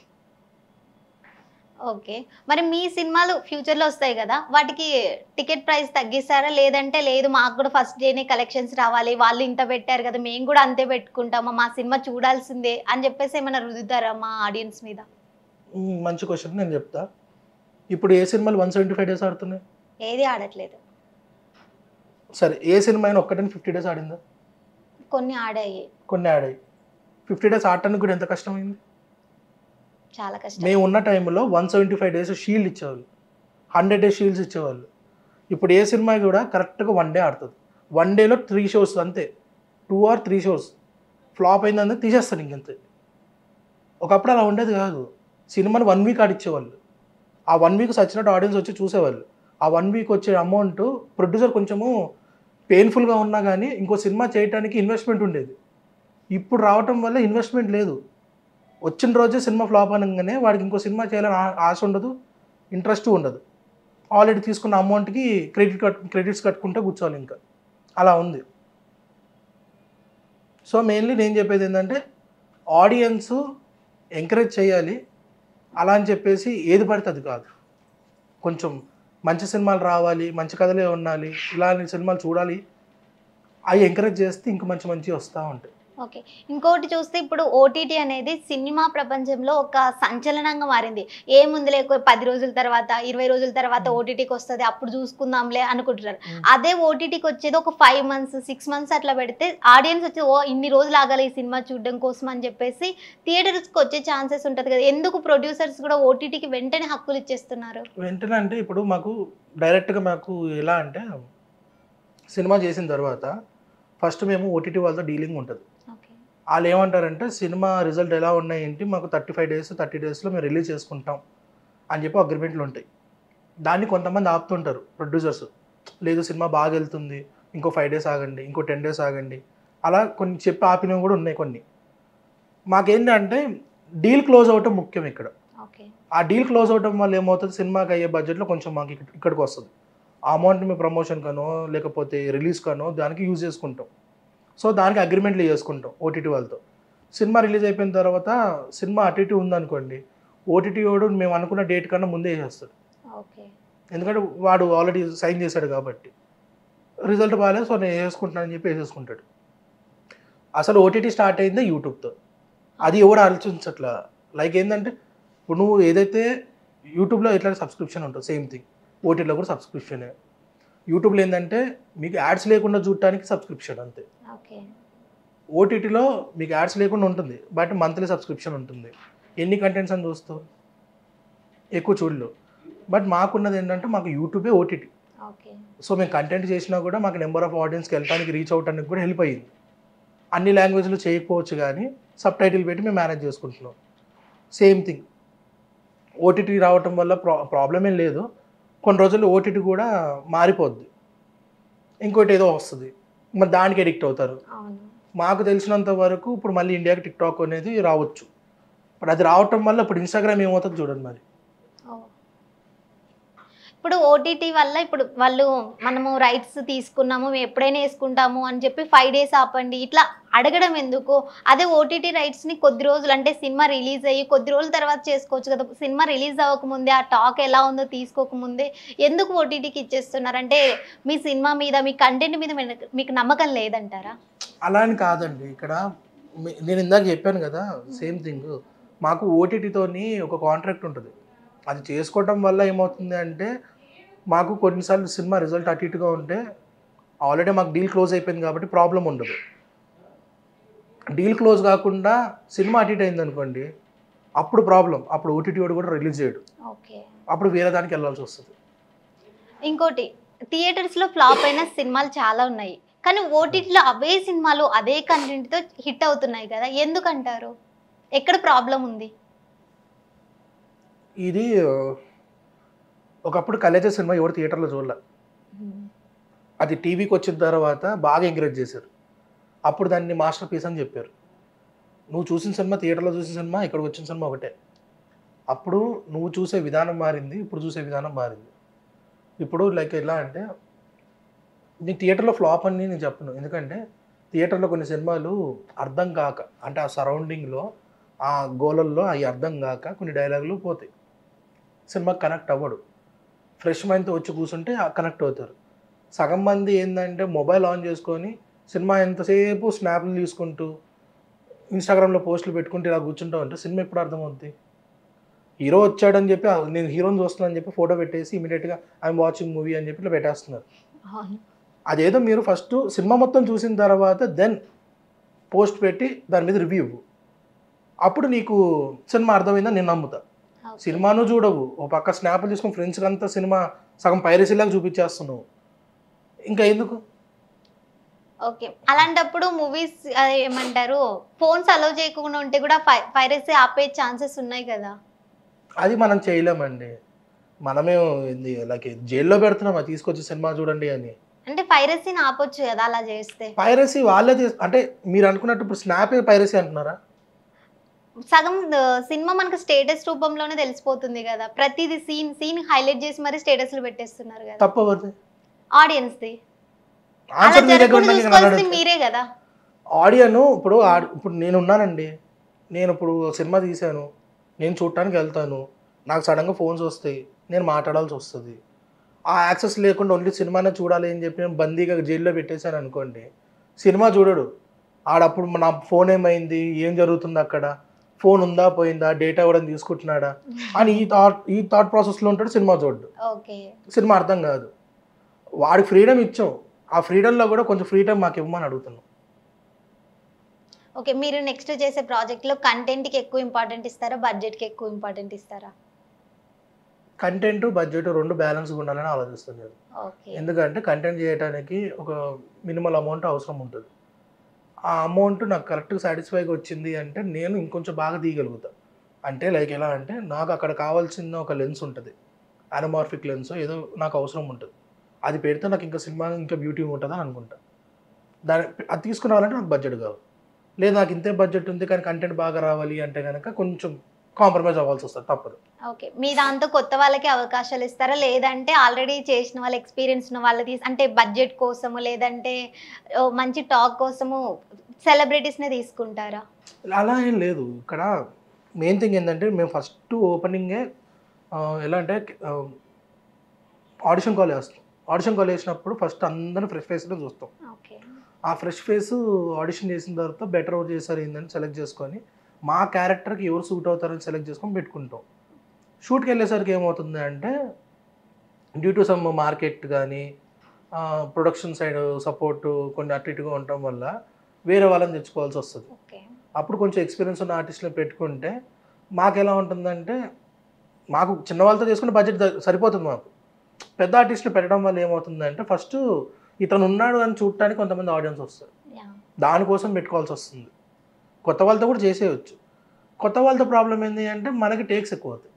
ఓకే. మరి మీ సినిమాలు ఫ్యూచర్లో వస్తాయి కదా, వాటికి టికెట్ ప్రైస్ తగ్గిస్తారా? లేదంటే లేదు మాకు కూడా ఫస్ట్ డేనే కలెక్షన్స్ రావాలి, వాళ్ళు ఇంత పెట్టారు కదా మేము కూడా అంతే పెట్టుకుంటామా, మా సినిమా చూడాల్సిందే అని చెప్పేసి ఏమైనా రుద్దుతారా మా ఆడియన్స్ మీద? మంచి క్వశ్చన్, నేను చెప్తా. ఇప్పుడు ఏ సినిమాలు 175 డేస్ ఆడుతున్నాయి? ఏది ఆడట్లేదు. సరే ఏ సినిమా అయినా ఒక్కటని 50 డేస్ ఆడిందా? కొన్ని ఆడాయి. కొన్ని ఆడాయి. 50 డేస్ ఆడటానికి కూడా ఎంత కష్టమైంది. చాలా కష్టం. మేము ఉన్న టైంలో 175 డేస్ షీల్డ్ ఇచ్చేవాళ్ళు, 100 డేస్ షీల్డ్స్ ఇచ్చేవాళ్ళు. ఇప్పుడు ఏ సినిమా కూడా కరెక్ట్గా 1 డే ఆడుతుంది. 1 డేలో 3 షోస్ అంతే, 2 or 3 షోస్ ఫ్లాప్ అయిందంటే తీసేస్తాను ఇంకంతే. ఒకప్పుడు అలా ఉండేది కాదు. సినిమాని 1 వీక్ ఆడిచ్చేవాళ్ళు. ఆ 1 వీక్ సచ్చినట్టు ఆడియన్స్ వచ్చి చూసేవాళ్ళు. ఆ 1 వీక్ వచ్చే అమౌంట్ ప్రొడ్యూసర్ కొంచెము పెయిన్ఫుల్గా ఉన్నా కానీ ఇంకో సినిమా చేయడానికి ఇన్వెస్ట్మెంట్ ఉండేది. ఇప్పుడు రావటం వల్ల ఇన్వెస్ట్మెంట్ లేదు. వచ్చిన రోజే సినిమా ఫ్లాప్ అనగానే వాడికి ఇంకో సినిమా చేయాలని ఆశ ఉండదు, ఇంట్రెస్ట్ ఉండదు. ఆల్రెడీ తీసుకున్న అమౌంట్కి క్రెడిట్స్ కట్టుకుంటే కూర్చోవాలి ఇంకా. అలా ఉంది. సో మెయిన్లీ నేను చెప్పేది ఏంటంటే ఆడియన్స్ ఎంకరేజ్ చేయాలి. అలా అని చెప్పేసి ఏది పడితే అది కాదు. కొంచెం మంచి సినిమాలు రావాలి, మంచి కథలే ఉండాలి, ఇలాంటి సినిమాలు చూడాలి. అవి ఎంకరేజ్ చేస్తే ఇంక మంచి వస్తూ ఉంటాయి. ఓకే. ఇంకోటి చూస్తే ఇప్పుడు ఓటీటీ అనేది సినిమా ప్రపంచంలో ఒక సంచలనంగా మారింది. ఏముందిలే 10 రోజుల తర్వాత 20 రోజుల తర్వాత ఓటీటీకి వస్తుంది, అప్పుడు చూసుకుందాంలే అనుకుంటున్నారు. అదే ఓటీటీకి వచ్చేది ఒక 5 months 6 months అట్లా పెడితే ఆడియన్స్ వచ్చి ఓ ఇన్ని రోజులు ఆగాలి ఈ సినిమా చూడడం కోసం అని చెప్పేసి థియేటర్స్కి వచ్చే ఛాన్సెస్ ఉంటుంది కదా. ఎందుకు ప్రొడ్యూసర్స్ కూడా ఓటీటీకి వెంటనే హక్కులు ఇచ్చేస్తున్నారు? వెంటనే అంటే ఇప్పుడు మాకు డైరెక్ట్గా మాకు ఎలా అంటే సినిమా చేసిన తర్వాత ఫస్ట్ మేము ఓటీటీ వాళ్ళతో డీలింగ్ ఉంటుంది. వాళ్ళు ఏమంటారంటే సినిమా రిజల్ట్ ఎలా ఉన్నాయి ఏంటి, మాకు 35 days 30 daysలో మేము రిలీజ్ చేసుకుంటాం అని చెప్పి అగ్రిమెంట్లు ఉంటాయి. దాన్ని కొంతమంది ఆపుతుంటారు ప్రొడ్యూసర్స్. లేదు సినిమా బాగా వెళ్తుంది, ఇంకో 5 days ఆగండి, ఇంకో 10 days ఆగండి, అలా కొన్ని చెప్పి ఆపినవి కూడా ఉన్నాయి కొన్ని. మాకేంటంటే డీల్ క్లోజ్ అవ్వటం ముఖ్యం ఇక్కడ. ఆ డీల్ క్లోజ్ అవ్వటం వల్ల ఏమవుతుంది, సినిమాకి అయ్యే బడ్జెట్లో కొంచెం మాకు ఇక్కడికి వస్తుంది. ఆ అమౌంట్ మేము ప్రమోషన్ కనో లేకపోతే రిలీజ్ కనో దానికి యూజ్ చేసుకుంటాం. సో దానికి అగ్రిమెంట్లు చేసుకుంటాం ఓటీటీ వాళ్ళతో. సినిమా రిలీజ్ అయిపోయిన తర్వాత సినిమా అటు ఇటు ఉందనుకోండి, ఓటీటీ వాడు మేము అనుకున్న డేట్ కన్నా ముందే వేసేస్తాడు. ఎందుకంటే వాడు ఆల్రెడీ సైన్ చేశాడు కాబట్టి. రిజల్ట్ బాగాలేదు సో నేను వేసుకుంటున్నానని చెప్పి వేసేసుకుంటాడు. అసలు ఓటీటీ స్టార్ట్ అయిందే యూట్యూబ్తో. అది ఎవడు ఆలోచించట్లా. లైక్ ఏంటంటే ఇప్పుడు నువ్వు ఏదైతే యూట్యూబ్లో ఎట్లా సబ్స్క్రిప్షన్ ఉంటుంది సేమ్ థింగ్ ఓటీటీలో కూడా సబ్స్క్రిప్షనే. యూట్యూబ్లో ఏంటంటే మీకు యాడ్స్ లేకుండా చూడటానికి సబ్స్క్రిప్షన్ అంతే. ఓటీటీలో మీకు యాడ్స్ లేకుండా ఉంటుంది బట్ మంత్లీ సబ్స్క్రిప్షన్ ఉంటుంది. ఎన్ని కంటెంట్స్ అని చూస్తావు, ఎక్కువ చూడలేవు. బట్ మాకున్నది ఏంటంటే మాకు యూట్యూబే ఓటీటీ. సో మేము కంటెంట్ చేసినా కూడా మాకు నెంబర్ ఆఫ్ ఆడియన్స్కి వెళ్ళడానికి రీచ్ అవడానికి కూడా హెల్ప్ అయ్యింది. అన్ని లాంగ్వేజ్లో చేయకపోవచ్చు కానీ సబ్ టైటిల్ పెట్టి మేము మేనేజ్ చేసుకుంటున్నాం. సేమ్ థింగ్ ఓటీటీ రావటం వల్ల ప్రాబ్లం ఏం లేదు. కొన్ని రోజుల్లో ఓటీటీ కూడా మారిపోద్ది, ఇంకోటి ఏదో వస్తుంది, మరి దానికి ఎడిక్ట్ అవుతారు. మాకు తెలిసినంత వరకు ఇప్పుడు మళ్ళీ ఇండియాకి టిక్టాక్ అనేది రావచ్చు. ఇప్పుడు అది రావటం వల్ల ఇప్పుడు ఇన్స్టాగ్రామ్ ఏమవుతుంది చూడండి. మరి ఇప్పుడు ఓటీటీ వల్ల ఇప్పుడు వాళ్ళు మనము రైట్స్ తీసుకున్నాము మేము ఎప్పుడైనా వేసుకుంటాము అని చెప్పి 5 days ఆపండి ఇట్లా అడగడం ఎందుకు? అదే ఓటీటీ రైట్స్ని కొద్ది రోజులు అంటే సినిమా రిలీజ్ అయ్యి కొద్ది రోజుల తర్వాత చేసుకోవచ్చు కదా. సినిమా రిలీజ్ అవ్వకముందే ఆ టాక్ ఎలా ఉందో తీసుకోకముందే ఎందుకు ఓటీటీకి ఇచ్చేస్తున్నారు? అంటే మీ సినిమా మీద మీ కంటెంట్ మీద మీకు నమ్మకం లేదంటారా? అలా అని కాదండి. ఇక్కడ నేను ఇందాక చెప్పాను కదా సేమ్ థింగ్. మాకు ఓటీటీతోని ఒక కాంట్రాక్ట్ ఉంటుంది. అది చేసుకోవటం వల్ల ఏమవుతుంది అంటే మాకు కొన్నిసార్లు సినిమా రిజల్ట్ అటు ఇటుగా ఉంటే ఆల్రెడీ మాకు డీల్ క్లోజ్ అయిపోయింది కాబట్టి ప్రాబ్లం ఉండదు. డీల్ క్లోజ్ కాకుండా సినిమా అటు ఇటు అయింది అనుకోండి అప్పుడు ప్రాబ్లం. అప్పుడు ఓటీటీ వాడు కూడా రిలీజ్ చేయడు, అప్పుడు వేరే దానికి వెళ్ళాల్సి వస్తుంది. ఇంకోటి థియేటర్స్లో ఫ్లాప్ అయిన సినిమాలు చాలా ఉన్నాయి కానీ ఓటీటీలో అవే సినిమాలు అదే కంటెంట్తో హిట్ అవుతున్నాయి కదా, ఎందుకంటారు? ఎక్కడ ప్రాబ్లం ఉంది? ఇది ఒకప్పుడు కలేజా సినిమా ఎవరు థియేటర్లో చూడలే. అది టీవీకి వచ్చిన తర్వాత బాగా ఎంకరేజ్ చేశారు. అప్పుడు దాన్ని మాస్టర్ పీస్ అని చెప్పారు. నువ్వు చూసిన సినిమా థియేటర్లో చూసిన సినిమా ఇక్కడికి వచ్చిన సినిమా ఒకటే. అప్పుడు నువ్వు చూసే విధానం మారింది, ఇప్పుడు చూసే విధానం మారింది. ఇప్పుడు లైక్ ఎలా అంటే నీ థియేటర్లో ఫ్లాప్ అని నేను చెప్పను. ఎందుకంటే థియేటర్లో కొన్ని సినిమాలు అర్థం కాక అంటే ఆ సరౌండింగ్లో ఆ గోలల్లో అవి అర్థం కాక కొన్ని డైలాగులు పోతాయి, సినిమా కనెక్ట్ అవ్వడు. ఫ్రెష్ మైండ్తో వచ్చి కూర్చుంటే కనెక్ట్ అవుతారు. సగం మంది ఏంటంటే మొబైల్ ఆన్ చేసుకొని సినిమా ఎంతసేపు స్నాప్లు తీసుకుంటూ ఇన్స్టాగ్రామ్లో పోస్టులు పెట్టుకుంటూ ఇలా కూర్చుంటావు అంటే సినిమా ఎప్పుడు అర్థమవుద్ది? హీరో వచ్చాడని చెప్పి నేను హీరోని చూస్తున్నాను అని చెప్పి ఫోటో పెట్టేసి ఇమీడియట్గా ఐఎమ్ వాచింగ్ మూవీ అని చెప్పి ఇలా పెట్టేస్తున్నారు. అదేదో మీరు ఫస్ట్ సినిమా మొత్తం చూసిన తర్వాత దెన్ పోస్ట్ పెట్టి దాని మీద రివ్యూ ఇవ్వు. అప్పుడు నీకు సినిమా అర్థమైందని నేను నమ్ముతా. సినిమాను చూడవు, ఓ పక్క స్నాప్లు తీసుకుని ఫ్రెండ్స్కి అంతా సినిమా సగం పైరసీలాగా చూపించేస్తున్నావు, ఇంకా ఎందుకు? ఓకే. అలాంటప్పుడు మూవీస్ ఏమంటారు ఫోన్స్ అలౌ చేయకుండా ఉంటే కూడా పైరసీ ఆపే ఛాన్సెస్ ఉన్నాయి కదా! అది మనం చేయలేమండి. మనమే ఏంది లైక్ జైల్‌లో పెడుతున్నామా తీసుకొచ్చి సినిమా చూడండి అని. అంటే పైరసీని ఆపొచ్చు కదా అలా చేస్తే. పైరసీ వాళ్ళే అంటే మీరనుకున్నట్టు ఇప్పుడు స్నాపే పైరసీ అంటున్నారా? సగం సినిమా మనకు స్టేటస్ రూపంలోనే తెలిసిపోతుంది గదా! ప్రతిది సీన్ హైలైట్ చేసి మరి స్టేటస్‌లు పెట్టేస్తున్నారు గదా! తప్పెవరిది? ఆడియన్స్‌ది. అలా ఆన్సర్ మీ దగ్గర జరగకుండా ఉండంగా నన్ను చూసుకోవాల్సింది అడగొచ్చా? మీరే గదా! ఆడియను ఇప్పుడు నేనున్నానండి. నేనిప్పుడు సినిమా తీశాను. నేను చూడటానికి వెళ్తాను. నాకు సడెన్‌గా ఫోన్స్ వస్తాయి. నేను మాట్లాడాల్సొస్తది. ఆ యాక్సెస్ లేకుండా ఓన్లీ సినిమానే చూడాలి అని చెప్పి నేను బందీగా జైల్‌లో పెట్టేసాననుకోండి, సినిమా చూడడు. ఆడప్పుడు నా ఫోన్ ఏమైంది? ఏం జరుగుతుందక్కడ? ఫోన్ ఉందా? పోయిందా? డేటా ఎవడైనా తీసుకుంటున్నాడా? అని ఈ థాట్ ప్రాసెస్‌లో ఉంటాడు. సినిమా చూడడు. ఓకే. సినిమా అర్థం కాదు. వాడికి ఫ్రీడమ్ ఇచ్చాం. ఆ ఫ్రీడమ్‌లో కూడా కొంచెం ఫ్రీ టైమ్ మాకివ్వమని అడుగుతున్నాం. ఓకే. మీరు నెక్స్ట్ చేసే ప్రాజెక్ట్‌లో కంటెంట్‌కి ఎక్కువ ఇంపార్టెంట్ ఇస్తారా? బడ్జెట్‌కి ఎక్కువ ఇంపార్టెంట్ ఇస్తారా? కంటెంట్, బడ్జెట్ 2 బ్యాలెన్స్‌గా ఉండాలని ఆలోచిస్తాను నేను. ఓకే. ఎందుకంటే కంటెంట్ చేయటానికి ఒక మినిమల్ అమౌంట్ అవసరం ఉంటది. ఆ అమౌంట్ నాకు కరెక్ట్‌గా సాటిస్ఫై‌గా వచ్చింది అంటే నేను ఇంకొంచెం బాగా తీయగలుగుతా. అంటే లైక్ ఎలా అంటే నాకు అక్కడ కావాల్సిన ఒక లెన్స్ ఉంటది. అనమార్ఫిక్ లెన్సో ఏదో నాకు అవసరం ఉంటది. అది పెడితే నాకు ఇంకా సినిమా ఇంకా బ్యూటీగా ఉంటదని అనుకుంటా. దాని అది తీసుకొని రావాలంటే నాకు బడ్జెట్ కావాలి. లేదు నాకు ఇంతే బడ్జెట్ ఉంది కానీ కంటెంట్ బాగా రావాలి అంటే గనక కొంచెం కాంప్రమైజ్ అవ్వాల్సొస్తది తప్పదు. ఓకే. మీ దాంతో కొత్త వాళ్ళకి అవకాశాలు ఇస్తారా? లేదంటే ఆల్రెడీ చేసిన వాళ్ళు ఎక్స్‌పీరియన్స్ ఉన్న వాళ్ళు అంటే బడ్జెట్ కోసము లేదంటే మంచి టాక్ కోసము సెలబ్రిటీస్‌నే తీసుకుంటారా? అలా ఏం లేదు. ఇక్కడ మెయిన్ థింగ్ ఏందంటే మేము ఫస్ట్ ఓపెనింగే ఎలా అంటే ఆహ్, ఆడిషన్ కాల్ ఏస్తాం. ఆడిషన్ కాల్ ఏసినప్పుడు ఫస్ట్ అందరిని ఫ్రెష్ ఫేస్‌లో చూస్తాం. ఓకే. ఆ ఫ్రెష్ ఫేసు ఆడిషన్ చేసిన తర్వాత బెటర్ ఎవరు చేశారు ఏందని సెలెక్ట్ చేసుకొని, మా క్యారెక్టర్‌కి ఎవరు సూట్ అవుతారని సెలెక్ట్ చేసుకొని పెట్టుకుంటాం. షూట్‌కెళ్ళేసరికి ఏమవుతుంది అంటే, డ్యూ టు సమ్ మార్కెట్ గానీ, ప్రొడక్షన్ సైడ్ సపోర్టు కొన్ని అటు ఇటుగా ఉండటం వల్ల వేరే వాళ్ళని తెచ్చుకోవాల్సొస్తది. ఓకే. అప్పుడు కొంచెం ఎక్స్‌పీరియన్స్ ఉన్న ఆర్టిస్ట్‌లని పెట్టుకుంటే, మాకెలా ఉంటుందంటే, మాకు చిన్న వాళ్ళతో చేసుకుంటే బడ్జెట్ సరిపోతుంది మాకు. పెద్ద ఆర్టిస్ట్‌ని పెట్టడం వల్ల ఏమవుతుందంటే, ఫస్టు ఇతనున్నాడు అని చూడటానికి కొంతమంది ఆడియన్స్ వస్తారు. యాహ్! దానికోసం పెట్టుకోవాల్సొస్తుంది. కొత్త వాళ్ళతో కూడా చేసేయొచ్చు. కొత్త వాళ్ళతో ప్రాబ్లమ్ ఏంది అంటే, మనకి టేక్స్ ఎక్కువవుతాయి.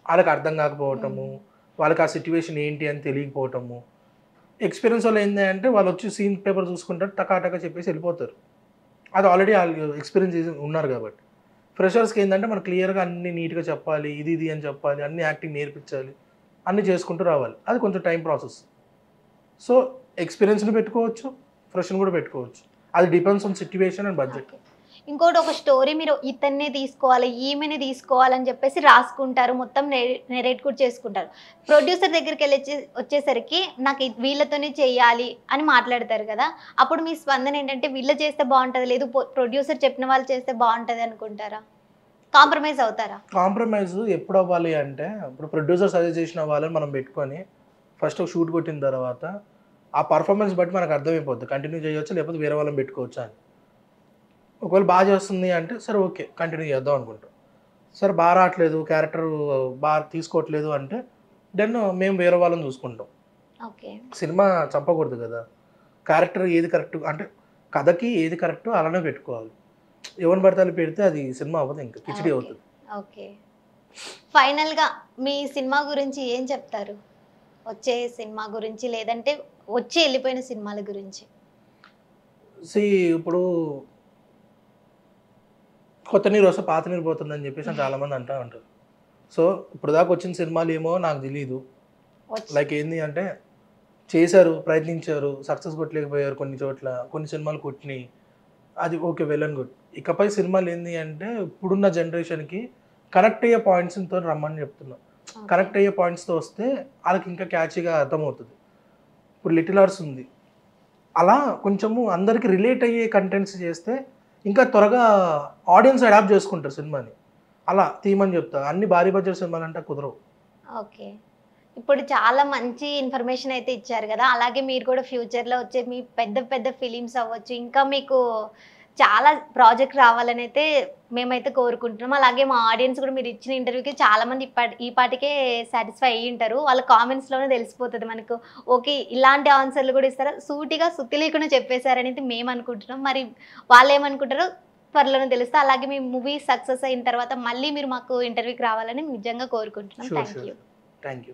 ఆళ్ళకి అర్థం కాకపోవటము, హ్మ్. వాళ్ళకి ఆ సిట్యుయేషన్ ఏంటి అని తెలియకపోవటము. ఎక్స్‌పీరియన్స్ వోళ్ళు ఏంది అంటే, వాళ్ళొచ్చి సీన్ పేపర్ చూసుకుంటారు, టకా టకా చెప్పేసి ఎళ్ళిపోతారు. అది ఆల్రెడీ ఆళ్ళు ఎక్స్‌పీరియన్స్ చేసి ఉన్నారు కాబట్టి. ఫ్రెషర్స్‌కి ఏందంటే, మనం క్లియర్‌గా అన్నీ నీట్‌గా చెప్పాలి, ఇది ఇది అని చెప్పాలి, అన్ని యాక్టింగ్ నేర్పించాలి, అన్నీ చేసుకుంటూ రావాలి. అది కొంచెం టైం ప్రాసెస్. సో, ఎక్స్‌పీరియన్స్‌ని పెట్టుకోవచ్చు, ఫ్రెష్‌ని కూడా పెట్టుకోవచ్చు. అది depends on situation and budget. Okay. ఇంకోటి ఒక స్టోరీ మీరు ఇతన్నే తీసుకోవాలి, ఈమెనే తీసుకోవాలని చెప్పేసి రాసుకుంటారు. మొత్తం నెరేట్ కూడా చేసుకుంటారు. ప్రొడ్యూసర్ వచ్చేసరికి నాకు వీళ్ళతోనే చేయాలి అని మాట్లాడతారు కదా! అప్పుడు మీ స్పందన ఏంటంటే వీళ్ళు చేస్తే బావుంటది, లేదు ప్రొడ్యూసర్ చెప్పిన వాళ్ళు చేస్తే బావుంటది అనుకుంటారా? కాంప్రమైజ్ అవుతారా? కాంప్రమైజ్ ఎప్పుడవ్వాలి అంటే, ఇప్పుడు ప్రొడ్యూసర్ సజెస్ట్ చేసిన వాళ్ళని మనం పెట్టుకొని, ఫస్ట్ ఒక షూట్ కొట్టిన తర్వాత, ఆ పర్ఫార్మెన్స్ బట్టి మనకు అర్థమైపోద్ది. కంటిన్యూ చేయొచ్చా, లేకపోతే వేరే వాళ్ళని పెట్టుకోవచ్చా అని. ఒకవేళ చేస్తుంది అంటే, సరే ఓకే. కంటిన్యూ చేద్దాం అనుకుంటాం. సరే రావట్లేదు, క్యారెక్టర్ తీసుకోవట్లేదు అంటే, దెన్ మేము వేరే వాళ్ళని చూసుకుంటాం. ఓకే. సినిమా చంపకూడదు కదా! క్యారెక్టర్ ఏది కరెక్ట్ అంటే, కథకి ఏది కరెక్టో అలానే పెట్టుకోవాలి. ఎవరిని పడితే ఆళ్ళని పెడితే అది సినిమా అవ్వదు ఇంక. కిచిడీ ఓకే. అవుతది. ఓకే. ఫైనల్‌గా మీ సినిమా గురించి ఏం చెప్తారు? వచ్చే సినిమా గురించి లేదంటే వచ్చి ఎళ్ళిపోయిన సినిమాల గురించి? సీ ఇప్పుడు కొత్త నీరు వస్తే పాత నీరు పోతుందని చెప్పేసి అని చాలామంది అంటా ఉంటారు. సో, ఇప్పటిదాకా వచ్చిన సినిమాలేమో నాకు తెలీదు. వచ్చి లైక్ ఏంది అంటే, చేశారు, ప్రయత్నించారు, సక్సెస్ కొట్టలేకపోయారు కొన్ని చోట్ల. కొన్ని సినిమాలు కొట్టినియి. అది ఓకే. Well and good. ఇకపై సినిమాలు ఏంది అంటే, ఇప్పుడున్న జనరేషన్‌కి కనెక్ట్ అయ్యే పాయింట్స్‌తో రమ్మని చెప్తున్నా. ఓకే. కనెక్ట్ అయ్యే పాయింట్స్‌తో వస్తే ఆళ్ళకి ఇంకా క్యాచీగా అర్థమవుతది. ఇప్పుడు 'లిటిల్ హార్ట్స్' ఉంది. అలా కొంచెము అందరికి రిలేట్ అయ్యే కంటెంట్స్ చేస్తే ఇంకా త్వరగా ఆడియన్స్ అడాప్ట్ చేసుకుంటారు సినిమాని. అలా తీయమని చెప్తా. అన్ని భారీ బడ్జెట్ సినిమాలంటే కుదరవు. ఓకే. ఇప్పుడు చాలా మంచి ఇన్ఫర్మేషన్ అయితే ఇచ్చారు గదా! అలాగే మీరు కూడా ఫ్యూచర్‌లో వచ్చే మీ పెద్ద పెద్ద ఫిలిమ్స్ అవ్వచ్చు, ఇంకా మీకు చాలా ప్రాజెక్ట్ రావాలని అయితే మేమైతే కోరుకుంటున్నాం. అలాగే మా ఆడియన్స్ కూడా మీరు ఇచ్చిన ఇంటర్వ్యూకి చాలా మంది ఈ పాటికే సాటిస్ఫై అయ్యి ఉంటారు. వాళ్ళ కామెంట్స్‌లోనే తెలిసిపోతది మనకు. ఓకే. ఇలాంటి ఆన్సర్‌లు కూడా ఇస్తారా? సూటిగా సుత్తి లేకుండా చెప్పేసారని అయితే మేము అనుకుంటున్నాం. మరి వాళ్ళేమనుకుంటారో త్వరలోనే తెలుస్తది. అలాగే మీ మూవీ సక్సెస్ అయిన తర్వాత మళ్ళీ మీరు మాకు ఇంటర్వ్యూకి రావాలని నిజంగా కోరుకుంటున్నాం. Sure thank you. Thank you.